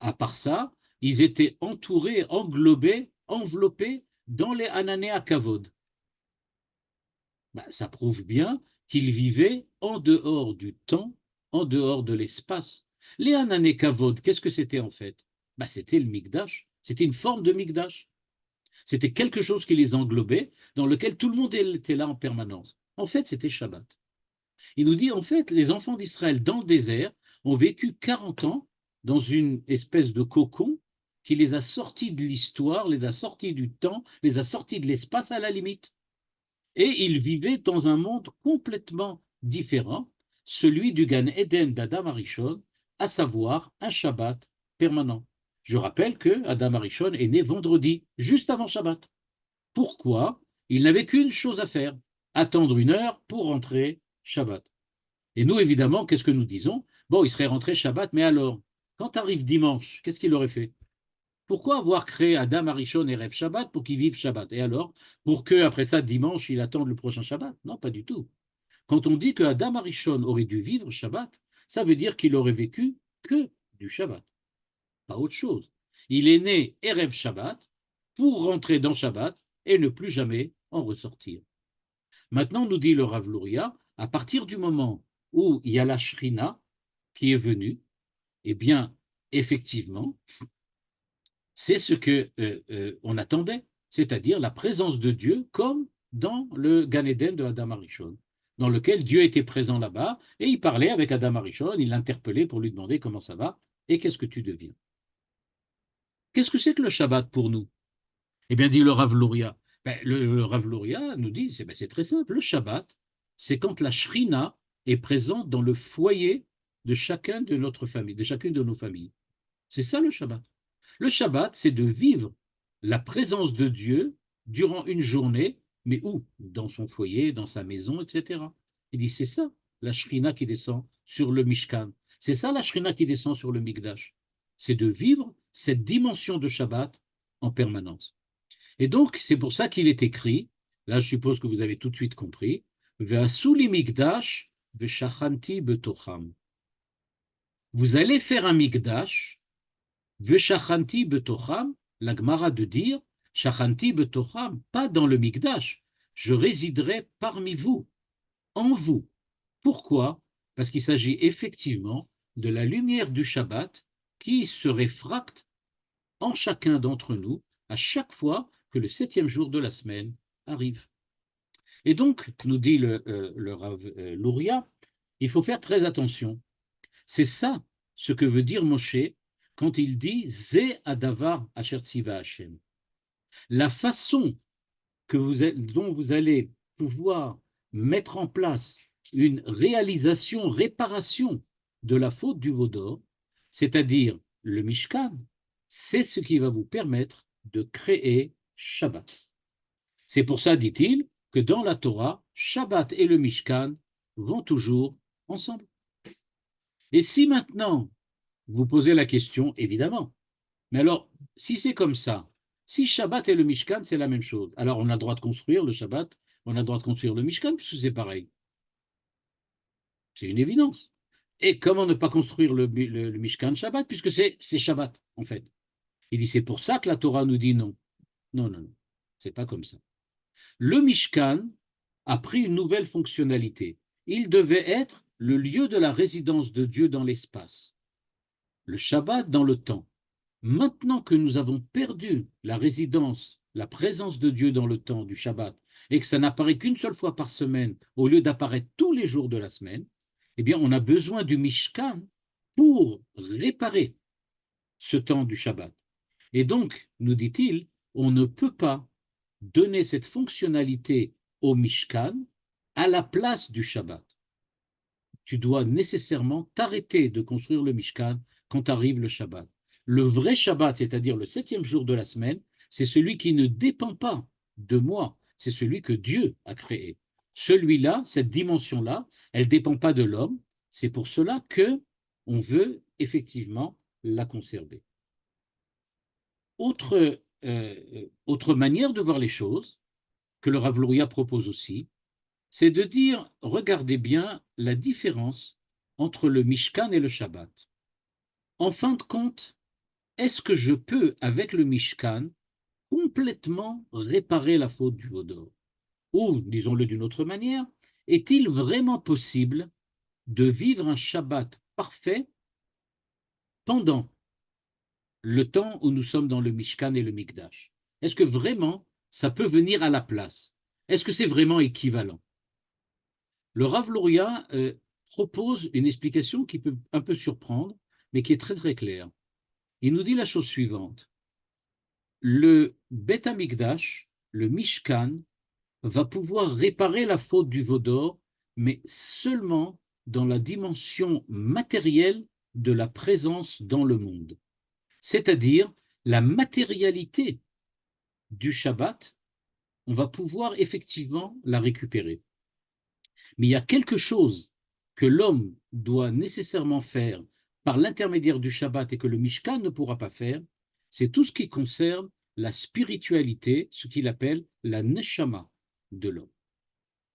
À part ça, ils étaient entourés, englobés, enveloppés dans les Ananéa Kavod. Ça prouve bien qu'ils vivaient en dehors du temps, en dehors de l'espace. Les Anané Kavod, qu'est-ce que c'était en fait? C'était le Mikdash, c'était une forme de Mikdash. C'était quelque chose qui les englobait, dans lequel tout le monde était là en permanence. En fait, c'était Shabbat. Il nous dit, en fait, les enfants d'Israël dans le désert ont vécu 40 ans dans une espèce de cocon qui les a sortis de l'histoire, les a sortis du temps, les a sortis de l'espace à la limite. Et ils vivaient dans un monde complètement différent, celui du Gan Eden d'Adam Arishon, à savoir un Shabbat permanent. Je rappelle que Adam Arishon est né vendredi, juste avant Shabbat. Pourquoi? Il n'avait qu'une chose à faire, attendre une heure pour rentrer Shabbat. Et nous, évidemment, qu'est-ce que nous disons? Bon, il serait rentré Shabbat, mais alors, quand arrive dimanche, qu'est-ce qu'il aurait fait? Pourquoi avoir créé Adam Arishon et Rev Shabbat pour qu'ils vivent Shabbat? Et alors, pour que après ça, dimanche, il attende le prochain Shabbat? Non, pas du tout. Quand on dit que Adam Arishon aurait dû vivre Shabbat, ça veut dire qu'il aurait vécu que du Shabbat, pas autre chose. Il est né Erev Shabbat pour rentrer dans Shabbat et ne plus jamais en ressortir. Maintenant, nous dit le Rav Luria, à partir du moment où il y a la Shrina qui est venue, eh bien, effectivement, c'est ce que on attendait, c'est-à-dire la présence de Dieu comme dans le Gan Eden de Adam Arishon, dans lequel Dieu était présent là-bas et il parlait avec Adam Arishon, il l'interpellait pour lui demander comment ça va et qu'est-ce que tu deviens. Qu'est-ce que c'est que le Shabbat pour nous? Eh bien, dit le Rav Luria. Le Rav Luria nous dit, c'est très simple, le Shabbat, c'est quand la Shrina est présente dans le foyer de chacun de notre famille, de chacune de nos familles. C'est ça le Shabbat. Le Shabbat, c'est de vivre la présence de Dieu durant une journée, mais où? Dans son foyer, dans sa maison, etc. Il dit, c'est ça, la Shrina qui descend sur le Mishkan. C'est ça, la Shrina qui descend sur le Mikdash. C'est de vivre cette dimension de Shabbat en permanence. Et donc, c'est pour ça qu'il est écrit, là je suppose que vous avez tout de suite compris, Ve'asuli Mikdash ve'shachanti betocham. Vous allez faire un Mikdash, Veshachanti betocham, la Gemara de dire, Shachanti betocham, pas dans le Mikdash, je résiderai parmi vous, en vous. Pourquoi? Parce qu'il s'agit effectivement de la lumière du Shabbat qui se réfracte en chacun d'entre nous à chaque fois que le 7e jour de la semaine arrive. Et donc, nous dit le Rav Luria, il faut faire très attention. C'est ça ce que veut dire Moshe quand il dit Ze adavar asher tziva Hashem. La façon dont vous allez pouvoir mettre en place une réalisation, réparation de la faute du veau d'or, c'est-à-dire le Mishkan, c'est ce qui va vous permettre de créer Shabbat. C'est pour ça, dit-il, que dans la Torah, Shabbat et le Mishkan vont toujours ensemble. Et si maintenant, vous posez la question, évidemment, mais alors, si c'est comme ça, si Shabbat et le Mishkan, c'est la même chose, alors on a le droit de construire le Shabbat, on a le droit de construire le Mishkan, puisque c'est pareil. C'est une évidence. Et comment ne pas construire le Mishkan Shabbat, puisque c'est Shabbat, en fait. Il dit, c'est pour ça que la Torah nous dit non. Non, non, non, c'est pas comme ça. Le Mishkan a pris une nouvelle fonctionnalité. Il devait être le lieu de la résidence de Dieu dans l'espace, le Shabbat dans le temps. Maintenant que nous avons perdu la résidence, la présence de Dieu dans le temps du Shabbat, et que ça n'apparaît qu'une seule fois par semaine, au lieu d'apparaître tous les jours de la semaine, eh bien, on a besoin du Mishkan pour réparer ce temps du Shabbat. Et donc, nous dit-il, on ne peut pas donner cette fonctionnalité au Mishkan à la place du Shabbat. tu dois nécessairement t'arrêter de construire le Mishkan quand arrive le Shabbat. Le vrai Shabbat, c'est-à-dire le 7e jour de la semaine, c'est celui qui ne dépend pas de moi, c'est celui que Dieu a créé. Celui-là, cette dimension-là, elle ne dépend pas de l'homme. C'est pour cela que on veut effectivement la conserver. Autre manière de voir les choses, que le Rav Luria propose aussi, c'est de dire, regardez bien la différence entre le Mishkan et le Shabbat. En fin de compte, est-ce que je peux, avec le Mishkan, complètement réparer la faute du Vaudor? Ou, disons-le d'une autre manière, est-il vraiment possible de vivre un Shabbat parfait pendant le temps où nous sommes dans le Mishkan et le Mikdash? Est-ce que vraiment ça peut venir à la place? Est-ce que c'est vraiment équivalent? Le Rav Luria propose une explication qui peut un peu surprendre, mais qui est très très claire. Il nous dit la chose suivante. Le Beth Amikdash, le Mishkan, va pouvoir réparer la faute du Vaudor, mais seulement dans la dimension matérielle de la présence dans le monde. C'est-à-dire la matérialité du Shabbat, on va pouvoir effectivement la récupérer. Mais il y a quelque chose que l'homme doit nécessairement faire par l'intermédiaire du Shabbat et que le Mishkan ne pourra pas faire, c'est tout ce qui concerne la spiritualité, ce qu'il appelle la neshama de l'homme.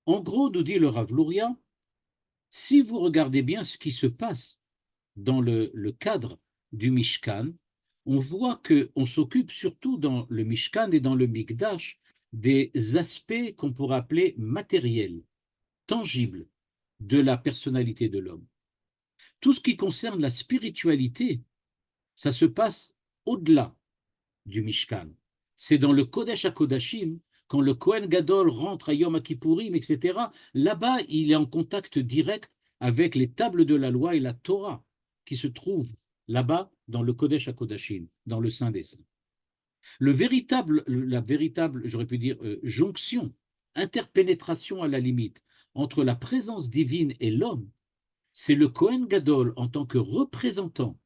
En gros, nous dit le Rav Luria, si vous regardez bien ce qui se passe dans le cadre du Mishkan, on voit qu'on s'occupe surtout dans le Mishkan et dans le Mikdash des aspects qu'on pourrait appeler matériels, tangibles de la personnalité de l'homme. Tout ce qui concerne la spiritualité, ça se passe au-delà du Mishkan. C'est dans le Kodesh HaKodashim, quand le Kohen Gadol rentre à Yom Kippourim, etc., là-bas, il est en contact direct avec les tables de la loi et la Torah qui se trouvent là-bas dans le Kodesh HaKodashim, dans le Saint des Saints. La véritable, j'aurais pu dire, jonction, interpénétration à la limite, entre la présence divine et l'homme, c'est le Kohen Gadol en tant que représentant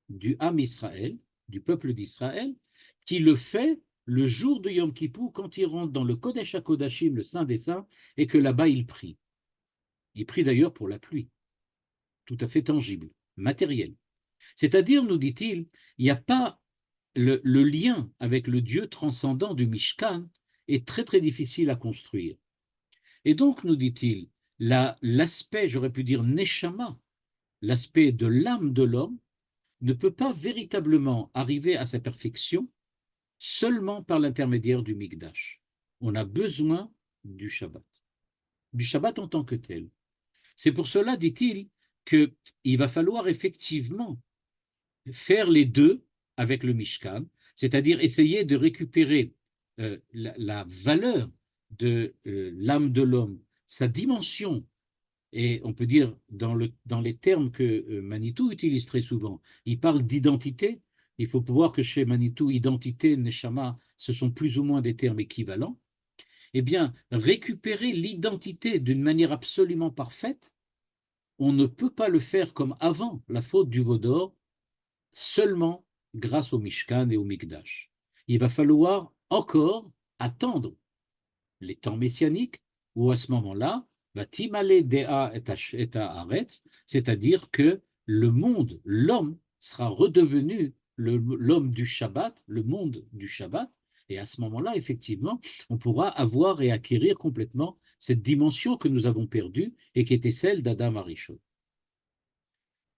du Ham Israël, du peuple d'Israël, qui le fait le jour de Yom Kippour quand il rentre dans le Kodesh HaKodashim, le Saint des Saints, et que là-bas il prie. Il prie d'ailleurs pour la pluie, tout à fait tangible, matériel. C'est-à-dire, nous dit-il, il n'y a pas le lien avec le Dieu transcendant du Mishkan est très très difficile à construire. Et donc, nous dit-il, l'aspect, j'aurais pu dire neshama, l'aspect de l'âme de l'homme, ne peut pas véritablement arriver à sa perfection seulement par l'intermédiaire du Mikdash. On a besoin du Shabbat en tant que tel. C'est pour cela, dit-il, qu'il va falloir effectivement faire les deux avec le Mishkan, c'est-à-dire essayer de récupérer la valeur de l'âme de l'homme, sa dimension, et on peut dire dans les termes que Manitou utilise très souvent, il parle d'identité. Il faut voir que chez Manitou, identité, neshama, ce sont plus ou moins des termes équivalents. Eh bien, récupérer l'identité d'une manière absolument parfaite, on ne peut pas le faire comme avant la faute du Vaudor, seulement grâce au Mishkan et au Mikdash. Il va falloir encore attendre les temps messianiques, où à ce moment-là, va timale dea et haaretz, c'est-à-dire que le monde, l'homme, sera redevenu l'homme du Shabbat, le monde du Shabbat, et à ce moment-là, effectivement, on pourra avoir et acquérir complètement cette dimension que nous avons perdue et qui était celle d'Adam Arishon.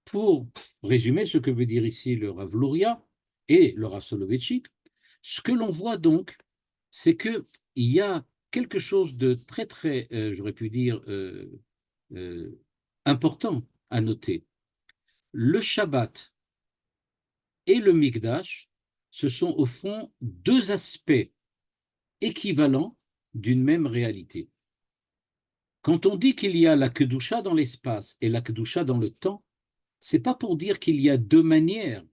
Pour résumer ce que veut dire ici le Rav Luria et le Rav Soloveitchik, ce que l'on voit donc, c'est qu'il y a quelque chose de très, très, j'aurais pu dire, important à noter. Le Shabbat et le Mikdash, ce sont au fond deux aspects équivalents d'une même réalité. Quand on dit qu'il y a la Kedusha dans l'espace et la Kedusha dans le temps, c'est pas pour dire qu'il y a deux manières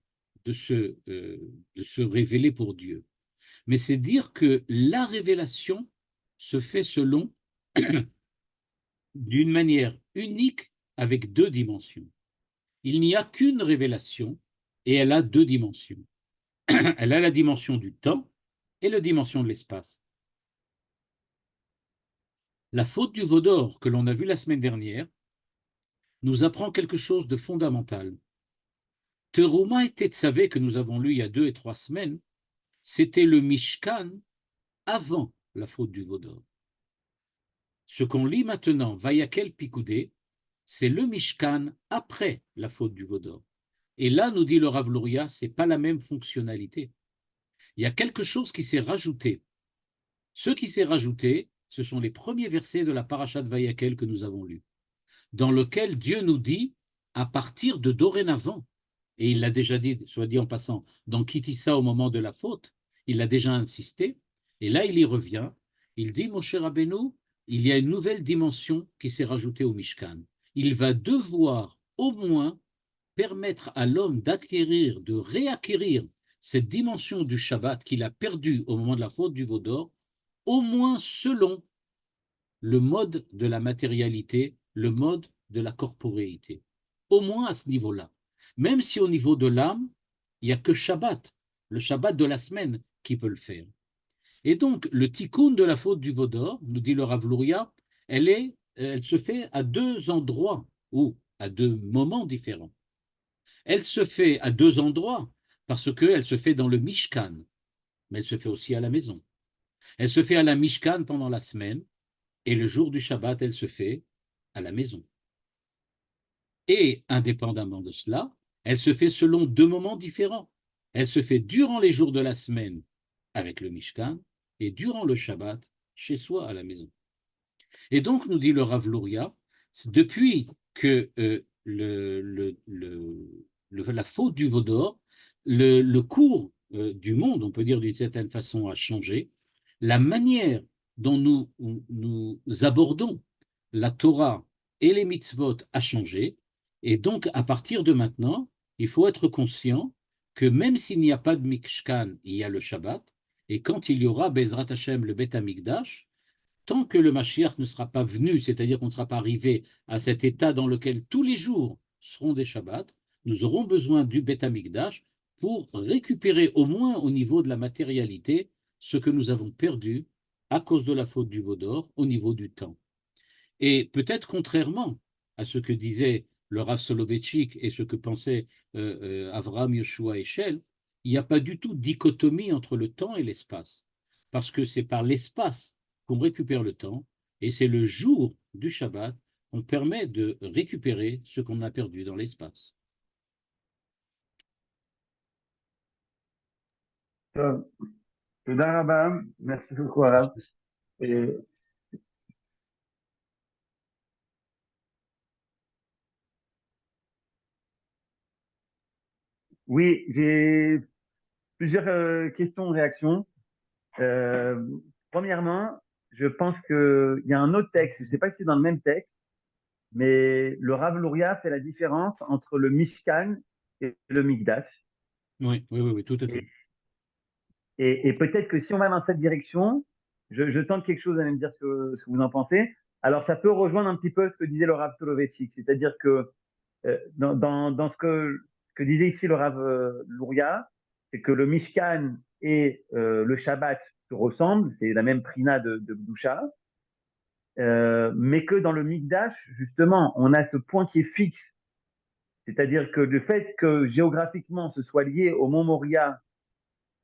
de se révéler pour Dieu, mais c'est dire que la révélation se fait selon d'une manière unique avec deux dimensions. Il n'y a qu'une révélation et elle a deux dimensions. Elle a la dimension du temps et la dimension de l'espace. La faute du veau d'or que l'on a vue la semaine dernière nous apprend quelque chose de fondamental. Teruma et Tetzavé que nous avons lu il y a 2 et 3 semaines, c'était le Mishkan avant la faute du veau d'or. Ce qu'on lit maintenant, Vayakel Pikoudé, c'est le Mishkan après la faute du veau d'or. Et là, nous dit le Rav Luria, ce n'est pas la même fonctionnalité. Il y a quelque chose qui s'est rajouté. Ce qui s'est rajouté, ce sont les premiers versets de la paracha de Vayakel que nous avons lus, dans lequel Dieu nous dit, à partir de dorénavant, et il l'a déjà dit, soit dit en passant, dans Kitissa au moment de la faute, il a déjà insisté, et là il y revient, il dit, mon cher Rabbeinu, il y a une nouvelle dimension qui s'est rajoutée au Mishkan. Il va devoir au moins permettre à l'homme d'acquérir, de réacquérir cette dimension du Shabbat qu'il a perdue au moment de la faute du veau d'or, au moins selon le mode de la matérialité, le mode de la corporéité. Au moins à ce niveau-là. Même si au niveau de l'âme, il n'y a que Shabbat, le Shabbat de la semaine, qui peut le faire. Et donc, le tikkun de la faute du veau d'or, nous dit le Rav Luria, elle se fait à deux endroits, ou à deux moments différents. Elle se fait à deux endroits, parce qu'elle se fait dans le Mishkan, mais elle se fait aussi à la maison. Elle se fait à la Mishkan pendant la semaine, et le jour du Shabbat, elle se fait à la maison. Et indépendamment de cela, elle se fait selon deux moments différents. Elle se fait durant les jours de la semaine avec le Mishkan et durant le Shabbat chez soi à la maison. Et donc, nous dit le Rav Luria, depuis que la faute du veau d'or, le cours du monde, on peut dire d'une certaine façon, a changé. La manière dont nous abordons la Torah et les mitzvot a changé. Et donc, à partir de maintenant, il faut être conscient que même s'il n'y a pas de Mishkan, il y a le Shabbat. Et quand il y aura Bezrat Hashem, le Beth Amikdash, tant que le Mashiach ne sera pas venu, c'est-à-dire qu'on ne sera pas arrivé à cet état dans lequel tous les jours seront des Shabbats, nous aurons besoin du Beth Amikdash pour récupérer au moins au niveau de la matérialité ce que nous avons perdu à cause de la faute du veau d'or au niveau du temps. Et peut-être contrairement à ce que disait le Rav Soloveitchik et ce que pensait Avraham Yoshua Eshel, il n'y a pas du tout dichotomie entre le temps et l'espace, parce que c'est par l'espace qu'on récupère le temps, et c'est le jour du Shabbat qu'on permet de récupérer ce qu'on a perdu dans l'espace. Merci beaucoup, Arabe. Et oui, j'ai plusieurs questions, réactions. Premièrement, je pense qu'il y a un autre texte, je ne sais pas si c'est dans le même texte, mais le Rav Luria fait la différence entre le Mishkan et le Mikdash. Oui, tout à Et, fait. et peut-être que si on va dans cette direction, je tente quelque chose, à me dire ce que vous en pensez. Alors, ça peut rejoindre un petit peu ce que disait le Rav Soloveitchik, c'est-à-dire que dans ce que disait ici le Rav Luria, c'est que le Mishkan et le Shabbat se ressemblent, c'est la même prina de Gdusha, mais que dans le Mikdash, justement, on a ce point qui est fixe, c'est-à-dire que le fait que géographiquement ce soit lié au Mont Moria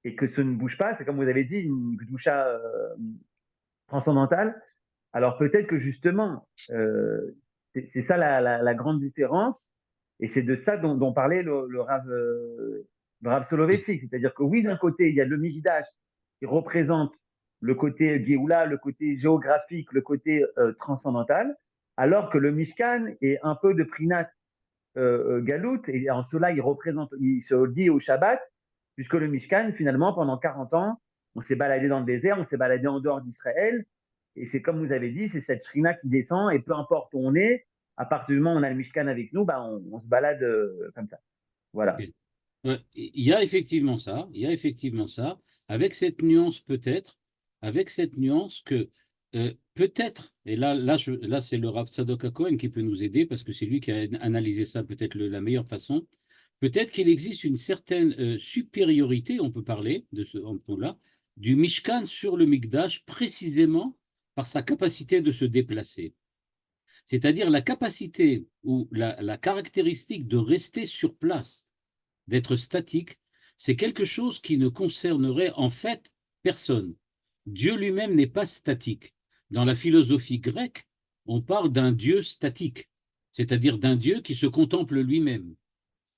et que ce ne bouge pas, c'est comme vous avez dit, une Gdusha transcendantale. Alors peut-être que justement, c'est ça la grande différence, et c'est de ça dont parlait le Rav Soloveitchik, c'est-à-dire que oui, d'un côté, il y a le Mikdash qui représente le côté Géoula, le côté géographique, le côté transcendantal, alors que le Mishkan est un peu de Prinat Galout, et en cela, il se dit au Shabbat, puisque le Mishkan, finalement, pendant 40 ans, on s'est baladé dans le désert, on s'est baladé en dehors d'Israël, et c'est comme vous avez dit, c'est cette Shrina qui descend, et peu importe où on est, à partir du moment où on a le Mishkan avec nous, bah, on se balade comme ça. Voilà. Il y a effectivement ça, avec cette nuance peut-être, avec cette nuance que Peut-être, et là c'est le Rav Tzadok HaKohen qui peut nous aider parce que c'est lui qui a analysé ça peut-être la meilleure façon. Peut-être qu'il existe une certaine supériorité, on peut parler de ce point-là, du Mishkan sur le Mikdash précisément par sa capacité de se déplacer. C'est-à-dire la capacité ou la caractéristique de rester sur place, d'être statique, c'est quelque chose qui ne concernerait en fait personne. Dieu lui-même n'est pas statique. Dans la philosophie grecque, on parle d'un Dieu statique, c'est-à-dire d'un Dieu qui se contemple lui-même.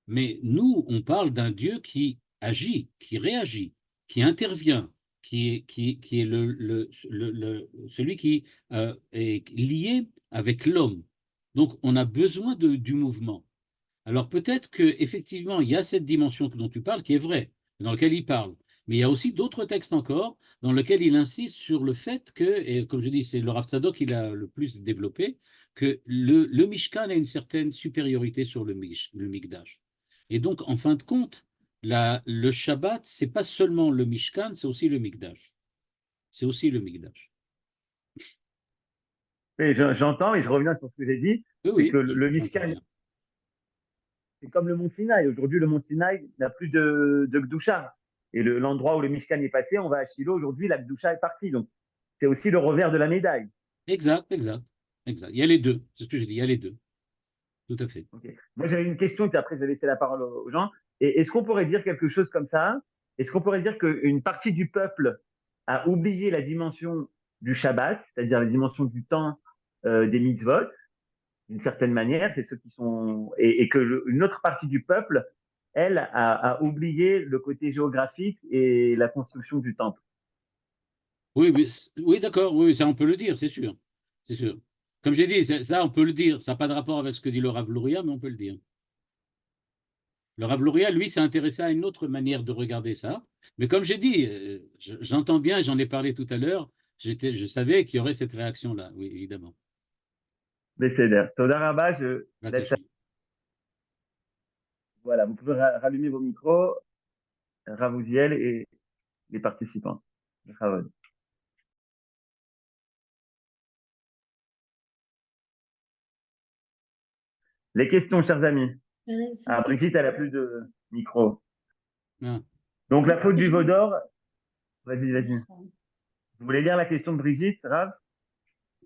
Mais nous, on parle d'un Dieu qui agit, qui réagit, qui intervient, qui est celui qui est lié avec l'homme. Donc, on a besoin du mouvement. Alors peut-être qu'effectivement, il y a cette dimension dont tu parles qui est vraie, dans laquelle il parle. Mais il y a aussi d'autres textes encore dans lesquels il insiste sur le fait que, et comme je dis, c'est le Rav Tzadok qui l'a le plus développé, que le Mishkan a une certaine supériorité sur le Mikdash. Et donc, en fin de compte, le Shabbat, c'est pas seulement le Mishkan, c'est aussi le Mikdash. C'est aussi le Mikdash. Et j'entends et je reviens sur ce que j'ai dit, Oui, c'est que oui, le j'entends Mishkan, bien. c'est comme le mont Sinaï. Aujourd'hui, le mont Sinaï n'a plus de Gdusha. Et l'endroit où le Mishkan est passé, on va à Shiloh. Aujourd'hui, la Gdusha est partie. Donc, c'est aussi le revers de la médaille. Exact, exact, exact. Il y a les deux, c'est ce que j'ai dit, il y a les deux, tout à fait. Okay. Moi, j'avais une question, et puis après, je vais laisser la parole aux gens. Et est-ce qu'on pourrait dire quelque chose comme ça? Est-ce qu'on pourrait dire qu'une partie du peuple a oublié la dimension du Shabbat, c'est-à-dire la dimension du temps des mitzvot, d'une certaine manière, c'est ceux qui sont, et que une autre partie du peuple, elle, a oublié le côté géographique et la construction du temple. Oui, oui, d'accord, oui, ça on peut le dire, c'est sûr. C'est sûr. Comme j'ai dit, ça on peut le dire. Ça n'a pas de rapport avec ce que dit le Rav Louria, mais on peut le dire. Le Rav Louria, lui, s'est intéressé à une autre manière de regarder ça. Mais comme j'ai dit, j'entends bien, j'en ai parlé tout à l'heure, je savais qu'il y aurait cette réaction-là, oui, évidemment. Besséder. Toda Rabba, je laisse. Attaché. Voilà, vous pouvez rallumer vos micros, Ravouziel et les participants. Bravo. Les questions, chers amis. Ah, Brigitte, elle a plus de micro. Ah. Donc, la faute du veau d'or. Vas-y, vas-y. Vous voulez lire la question de Brigitte, Rav?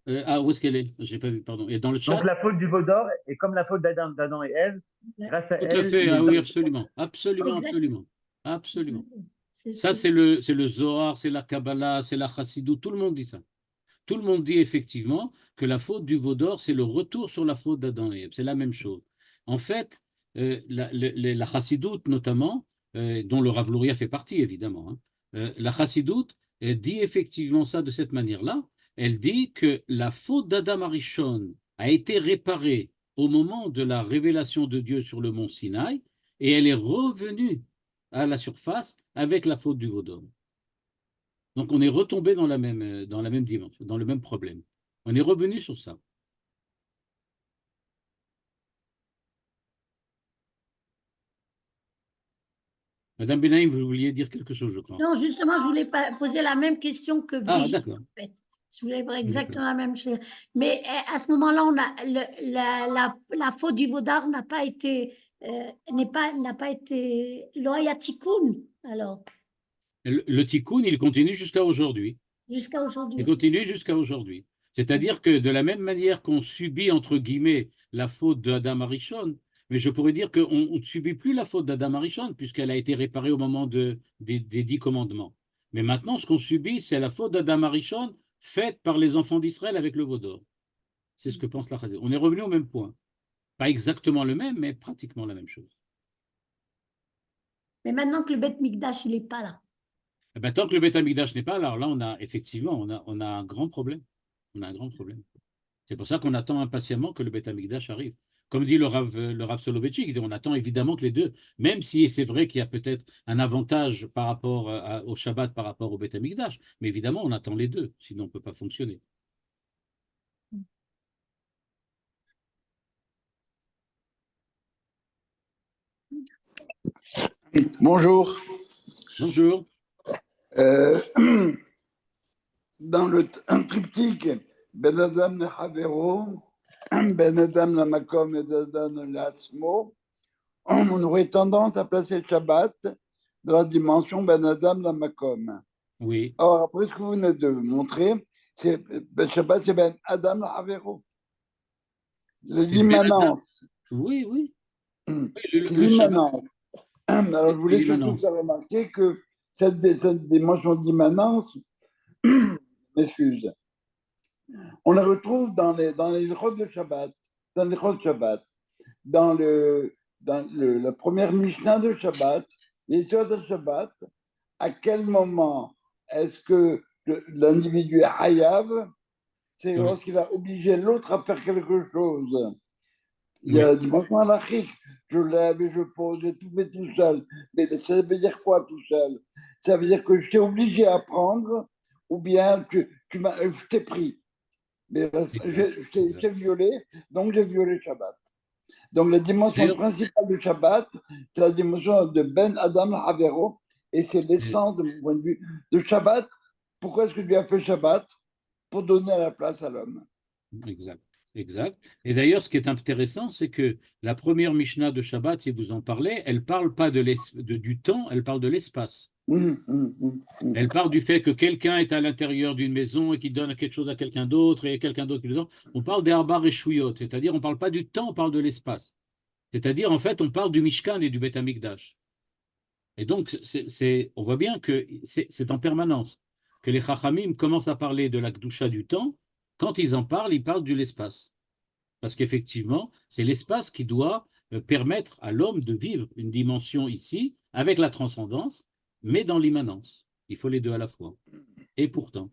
Où est-ce qu'elle est? J'ai pas vu, pardon. Et dans le Donc, chat? la faute du veau d'or est comme la faute d'Adam et Ève. Grâce à Tout à elle, fait, les ah oui, hommes. absolument, absolument, exact. absolument, absolument. C'est ce Ça, que- c'est le Zohar, c'est la Kabbalah, c'est la Chassidut, tout le monde dit ça. Tout le monde dit effectivement que la faute du veau d'or, c'est le retour sur la faute d'Adam et Ève. C'est la même chose. En fait, la Chassidoute notamment, dont le Rav Louria fait partie évidemment, hein, la Chassidoute dit effectivement ça de cette manière-là. Elle dit que la faute d'Adam Arishon a été réparée au moment de la révélation de Dieu sur le mont Sinaï et elle est revenue à la surface avec la faute du veau d'or. Donc on est retombé dans la même dimension, dans le même problème. On est revenu sur ça. Madame Benaïm, vous vouliez dire quelque chose, je crois. Non, justement, je voulais poser la même question que Ah, Brigitte. d'accord. En fait. Je voulais dire exactement la même chose. Mais à ce moment-là, on a la faute du Vaudard n'a pas été n'a pas été loya tikkun, alors Le tikkun, il continue jusqu'à aujourd'hui. jusqu'à Il aujourd'hui. continue jusqu'à aujourd'hui. C'est-à-dire que de la même manière qu'on subit, entre guillemets, la faute d'Adam Arishon, mais je pourrais dire qu'on ne subit plus la faute d'Adam Arishon, puisqu'elle a été réparée au moment des 10 commandements. Mais maintenant, ce qu'on subit, c'est la faute d'Adam Arishon faite par les enfants d'Israël avec le veau d'or. C'est ce que pense la Chazé. On est revenu au même point. Pas exactement le même, mais pratiquement la même chose. Mais maintenant que le Beth Mikdash, il n'est pas là. Eh ben, tant que le Beth Amikdash n'est pas là, alors là, on a effectivement on a un grand problème. On a un grand problème. C'est pour ça qu'on attend impatiemment que le Beth Amikdash arrive. Comme dit le Rav Soloveitchik, on attend évidemment que les deux, même si c'est vrai qu'il y a peut-être un avantage par rapport au Shabbat par rapport au Beth Amikdash, mais évidemment, on attend les deux, sinon on ne peut pas fonctionner. Bonjour. Bonjour. dans un triptyque Ben Adam le Havero, Ben Adam la Makom et Ben Adam l'Asmo, on aurait tendance à placer Shabbat dans la dimension Ben Adam la Makom. Oui. Or, après ce que vous venez de montrer, Shabbat, c'est Ben Adam la Havero. C'est l'immanence. Oui, oui. C'est l'immanence. Alors, je voulais surtout faire remarquer que cette dimension d'immanence, m'excuse, on la retrouve dans les Hilchot de Shabbat, dans les Hilchot de Shabbat, dans la première Mishnah de Shabbat, les Hilchot de Shabbat, à quel moment est-ce que l'individu est hayav, c'est lorsqu'il a obligé l'autre à faire quelque chose. Il y a la dimension halachique, je lève et je pose, j'ai tout fait tout seul. Mais ça veut dire quoi tout seul? Ça veut dire que je t'ai obligé à prendre, ou bien je t'ai pris. Mais je t'ai violé, donc j'ai violé Shabbat. Donc la dimension principale du Shabbat, c'est la dimension de Ben Adam Havero, et c'est l'essence de mon point de vue de Shabbat. Pourquoi est-ce que Dieu a fait Shabbat? Pour donner la place à l'homme. Exact. Exact. Et d'ailleurs, ce qui est intéressant, c'est que la première Mishnah de Shabbat, si vous en parlez, elle ne parle pas du temps, elle parle de l'espace. Elle parle du fait que quelqu'un est à l'intérieur d'une maison et qu'il donne quelque chose à quelqu'un d'autre et quelqu'un d'autre qui le donne. On parle des Arbar et Shuyot, c'est-à-dire on ne parle pas du temps, on parle de l'espace. C'est-à-dire, en fait, on parle du Mishkan et du Beth Amikdash. Et donc, on voit bien que c'est en permanence que les Chachamim commencent à parler de la Kedusha du temps. Quand ils en parlent, ils parlent de l'espace. Parce qu'effectivement, c'est l'espace qui doit permettre à l'homme de vivre une dimension ici, avec la transcendance, mais dans l'immanence. Il faut les deux à la fois. Et pourtant.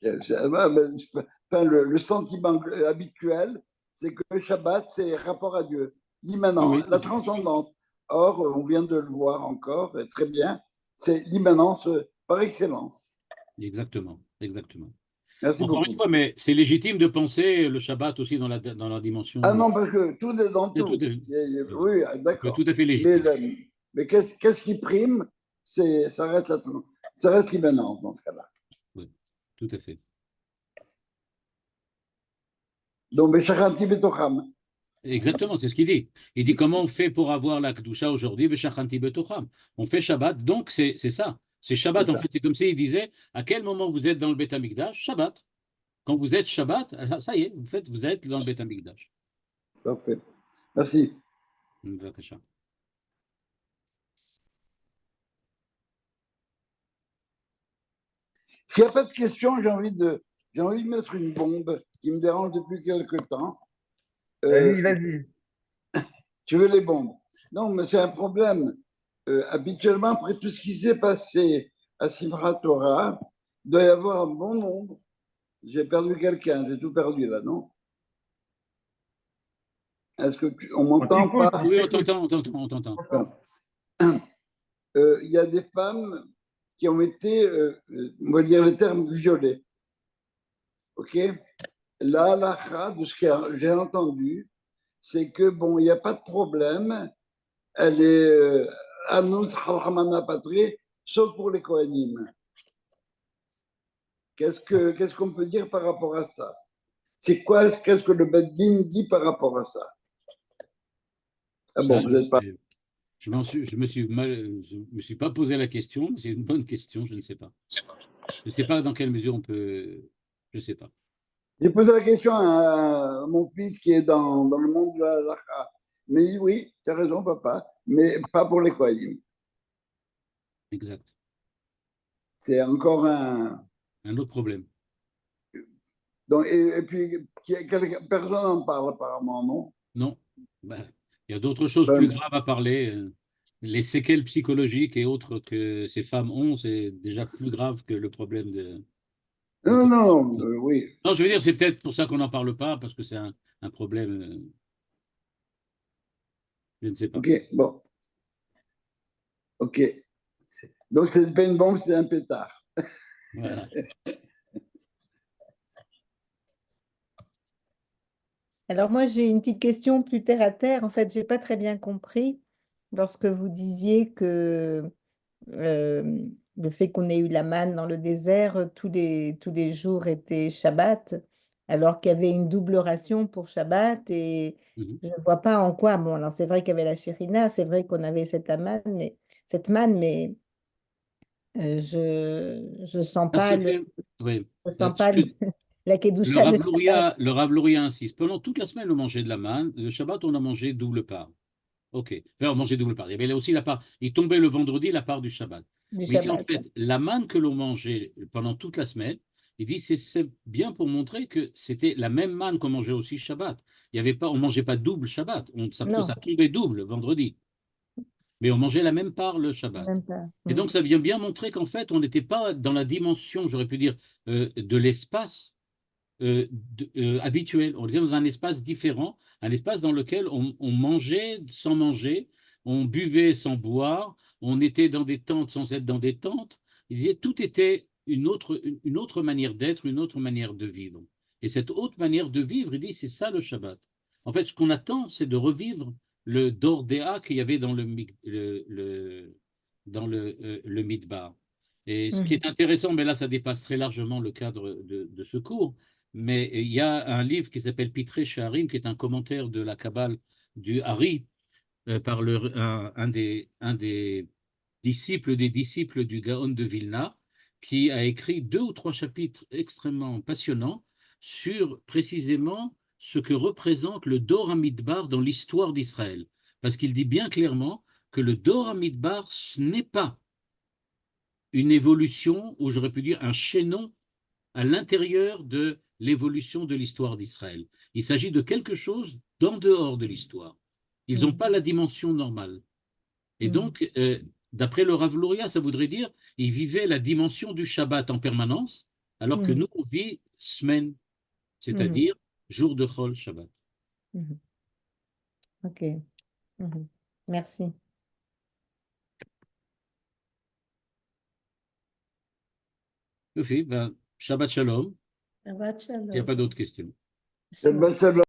Le sentiment habituel, c'est que le Shabbat, c'est rapport à Dieu, l'immanence, la transcendance. Or, on vient de le voir encore, très bien, c'est l'immanence par excellence. Exactement, exactement. Merci encore beaucoup. Une fois, mais c'est légitime de penser le Shabbat aussi dans la dimension. Ah non, parce que tout est dans tout. Oui, d'accord. Tout à fait légitime. Mais qu'est-ce qui prime? Ça reste l'immanence dans ce cas-là. Oui, tout à fait. Donc, Beshachanti Betocham. Exactement, c'est ce qu'il dit. Il dit comment on fait pour avoir la Kedusha aujourd'hui, Beshachanti Betocham. On fait Shabbat, donc c'est ça. C'est Shabbat, en fait, c'est comme s'il disait à quel moment vous êtes dans le Beth Amikdash? Shabbat. Quand vous êtes Shabbat, ça y est, vous êtes dans le Beth Amikdash. Parfait. Merci. S'il n'y a pas de questions, j'ai envie de mettre une bombe qui me dérange depuis quelque temps. Vas-y. Tu veux les bombes? Non, mais c'est un problème. Habituellement, après tout ce qui s'est passé à Simchat Torah, il doit y avoir un bon nombre. J'ai perdu quelqu'un, j'ai tout perdu là, non? Est-ce qu'on m'entend pas? Oui, on t'entend. Il y a des femmes qui ont été, on va dire le terme, violées. OK? La halakha, de ce que j'ai entendu, c'est que, bon, il n'y a pas de problème. Elle est Anous Halhamana Patri, sauf pour les Kohanim. Qu'est-ce qu'on peut dire par rapport à ça? Qu'est-ce que le Beddin dit par rapport à ça? Ah bon, vous n'êtes pas. Je me suis pas posé la question, mais c'est une bonne question, je ne sais pas. Je ne sais pas dans quelle mesure on peut. Je ne sais pas. J'ai posé la question à mon fils qui est dans le monde de la halakha. Mais oui, tu as raison, papa, mais pas pour les Kohanim. Exact. C'est encore un autre problème. Donc, et puis, personne n'en parle apparemment, non? Non. Il y a d'autres choses plus graves à parler. Les séquelles psychologiques et autres que ces femmes ont, c'est déjà plus grave que le problème de. Non, oui. Non, je veux dire, c'est peut-être pour ça qu'on n'en parle pas, parce que c'est un problème. Je ne sais pas. Ok, bon. Ok. Donc, c'est pas une bombe, c'est un pétard. Voilà. Alors moi, j'ai une petite question plus terre à terre. En fait, je n'ai pas très bien compris lorsque vous disiez que le fait qu'on ait eu la manne dans le désert, tous les jours étaient Shabbat, alors qu'il y avait une double ration pour Shabbat et Mhm. je ne vois pas en quoi. Bon, alors c'est vrai qu'il y avait la Shérina, c'est vrai qu'on avait cette manne, mais je sens Parce pas le, que, oui, je sens ce pas que la Kedusha de Shabbat. Le Rav Luria insiste. Pendant toute la semaine, on mangeait de la manne. Le Shabbat, on a mangé double part. Ok. Enfin, on mangeait double part. Il y avait là aussi la part. Il tombait le vendredi, la part du Shabbat. Du Mais il dit, en Shabbat. fait, la manne que l'on mangeait pendant toute la semaine, il dit, c'est bien pour montrer que c'était la même manne qu'on mangeait aussi Shabbat. Il y avait pas, on ne mangeait pas double Shabbat. Ça Non, tombait double vendredi. Mais on mangeait la même part le Shabbat. même pas. Et donc, ça vient bien montrer qu'en fait, on n'était pas dans la dimension, j'aurais pu dire, de l'espace habituel. On était dans un espace différent, un espace dans lequel on mangeait sans manger, on buvait sans boire, on était dans des tentes sans être dans des tentes. Il disait tout était une autre manière d'être, une autre manière de vivre. Et cette autre manière de vivre, il dit, c'est ça le Shabbat. En fait, ce qu'on attend, c'est de revivre le Dordéa qu'il y avait dans le Midbar. Et ce qui est intéressant, mais là, ça dépasse très largement le cadre de ce cours, mais il y a un livre qui s'appelle Pitrei She'arim, qui est un commentaire de la Kabbale du Hari, par un des disciples du Gaon de Vilna, qui a écrit 2 ou 3 chapitres extrêmement passionnants sur précisément ce que représente le Dor HaMidbar dans l'histoire d'Israël. Parce qu'il dit bien clairement que le Dor HaMidbar, ce n'est pas une évolution, ou j'aurais pu dire un chaînon à l'intérieur de l'évolution de l'histoire d'Israël. Il s'agit de quelque chose d'en dehors de l'histoire. Ils n'ont pas la dimension normale. Et donc, d'après le Rav Luria, ça voudrait dire ils vivaient la dimension du Shabbat en permanence, alors que nous, on vit semaine, c'est-à-dire jour de Chol Shabbat. Ok. Merci. Ben, Shabbat Shalom. Shabbat Il n'y a shalom. pas d'autres questions. Shabbat shalom.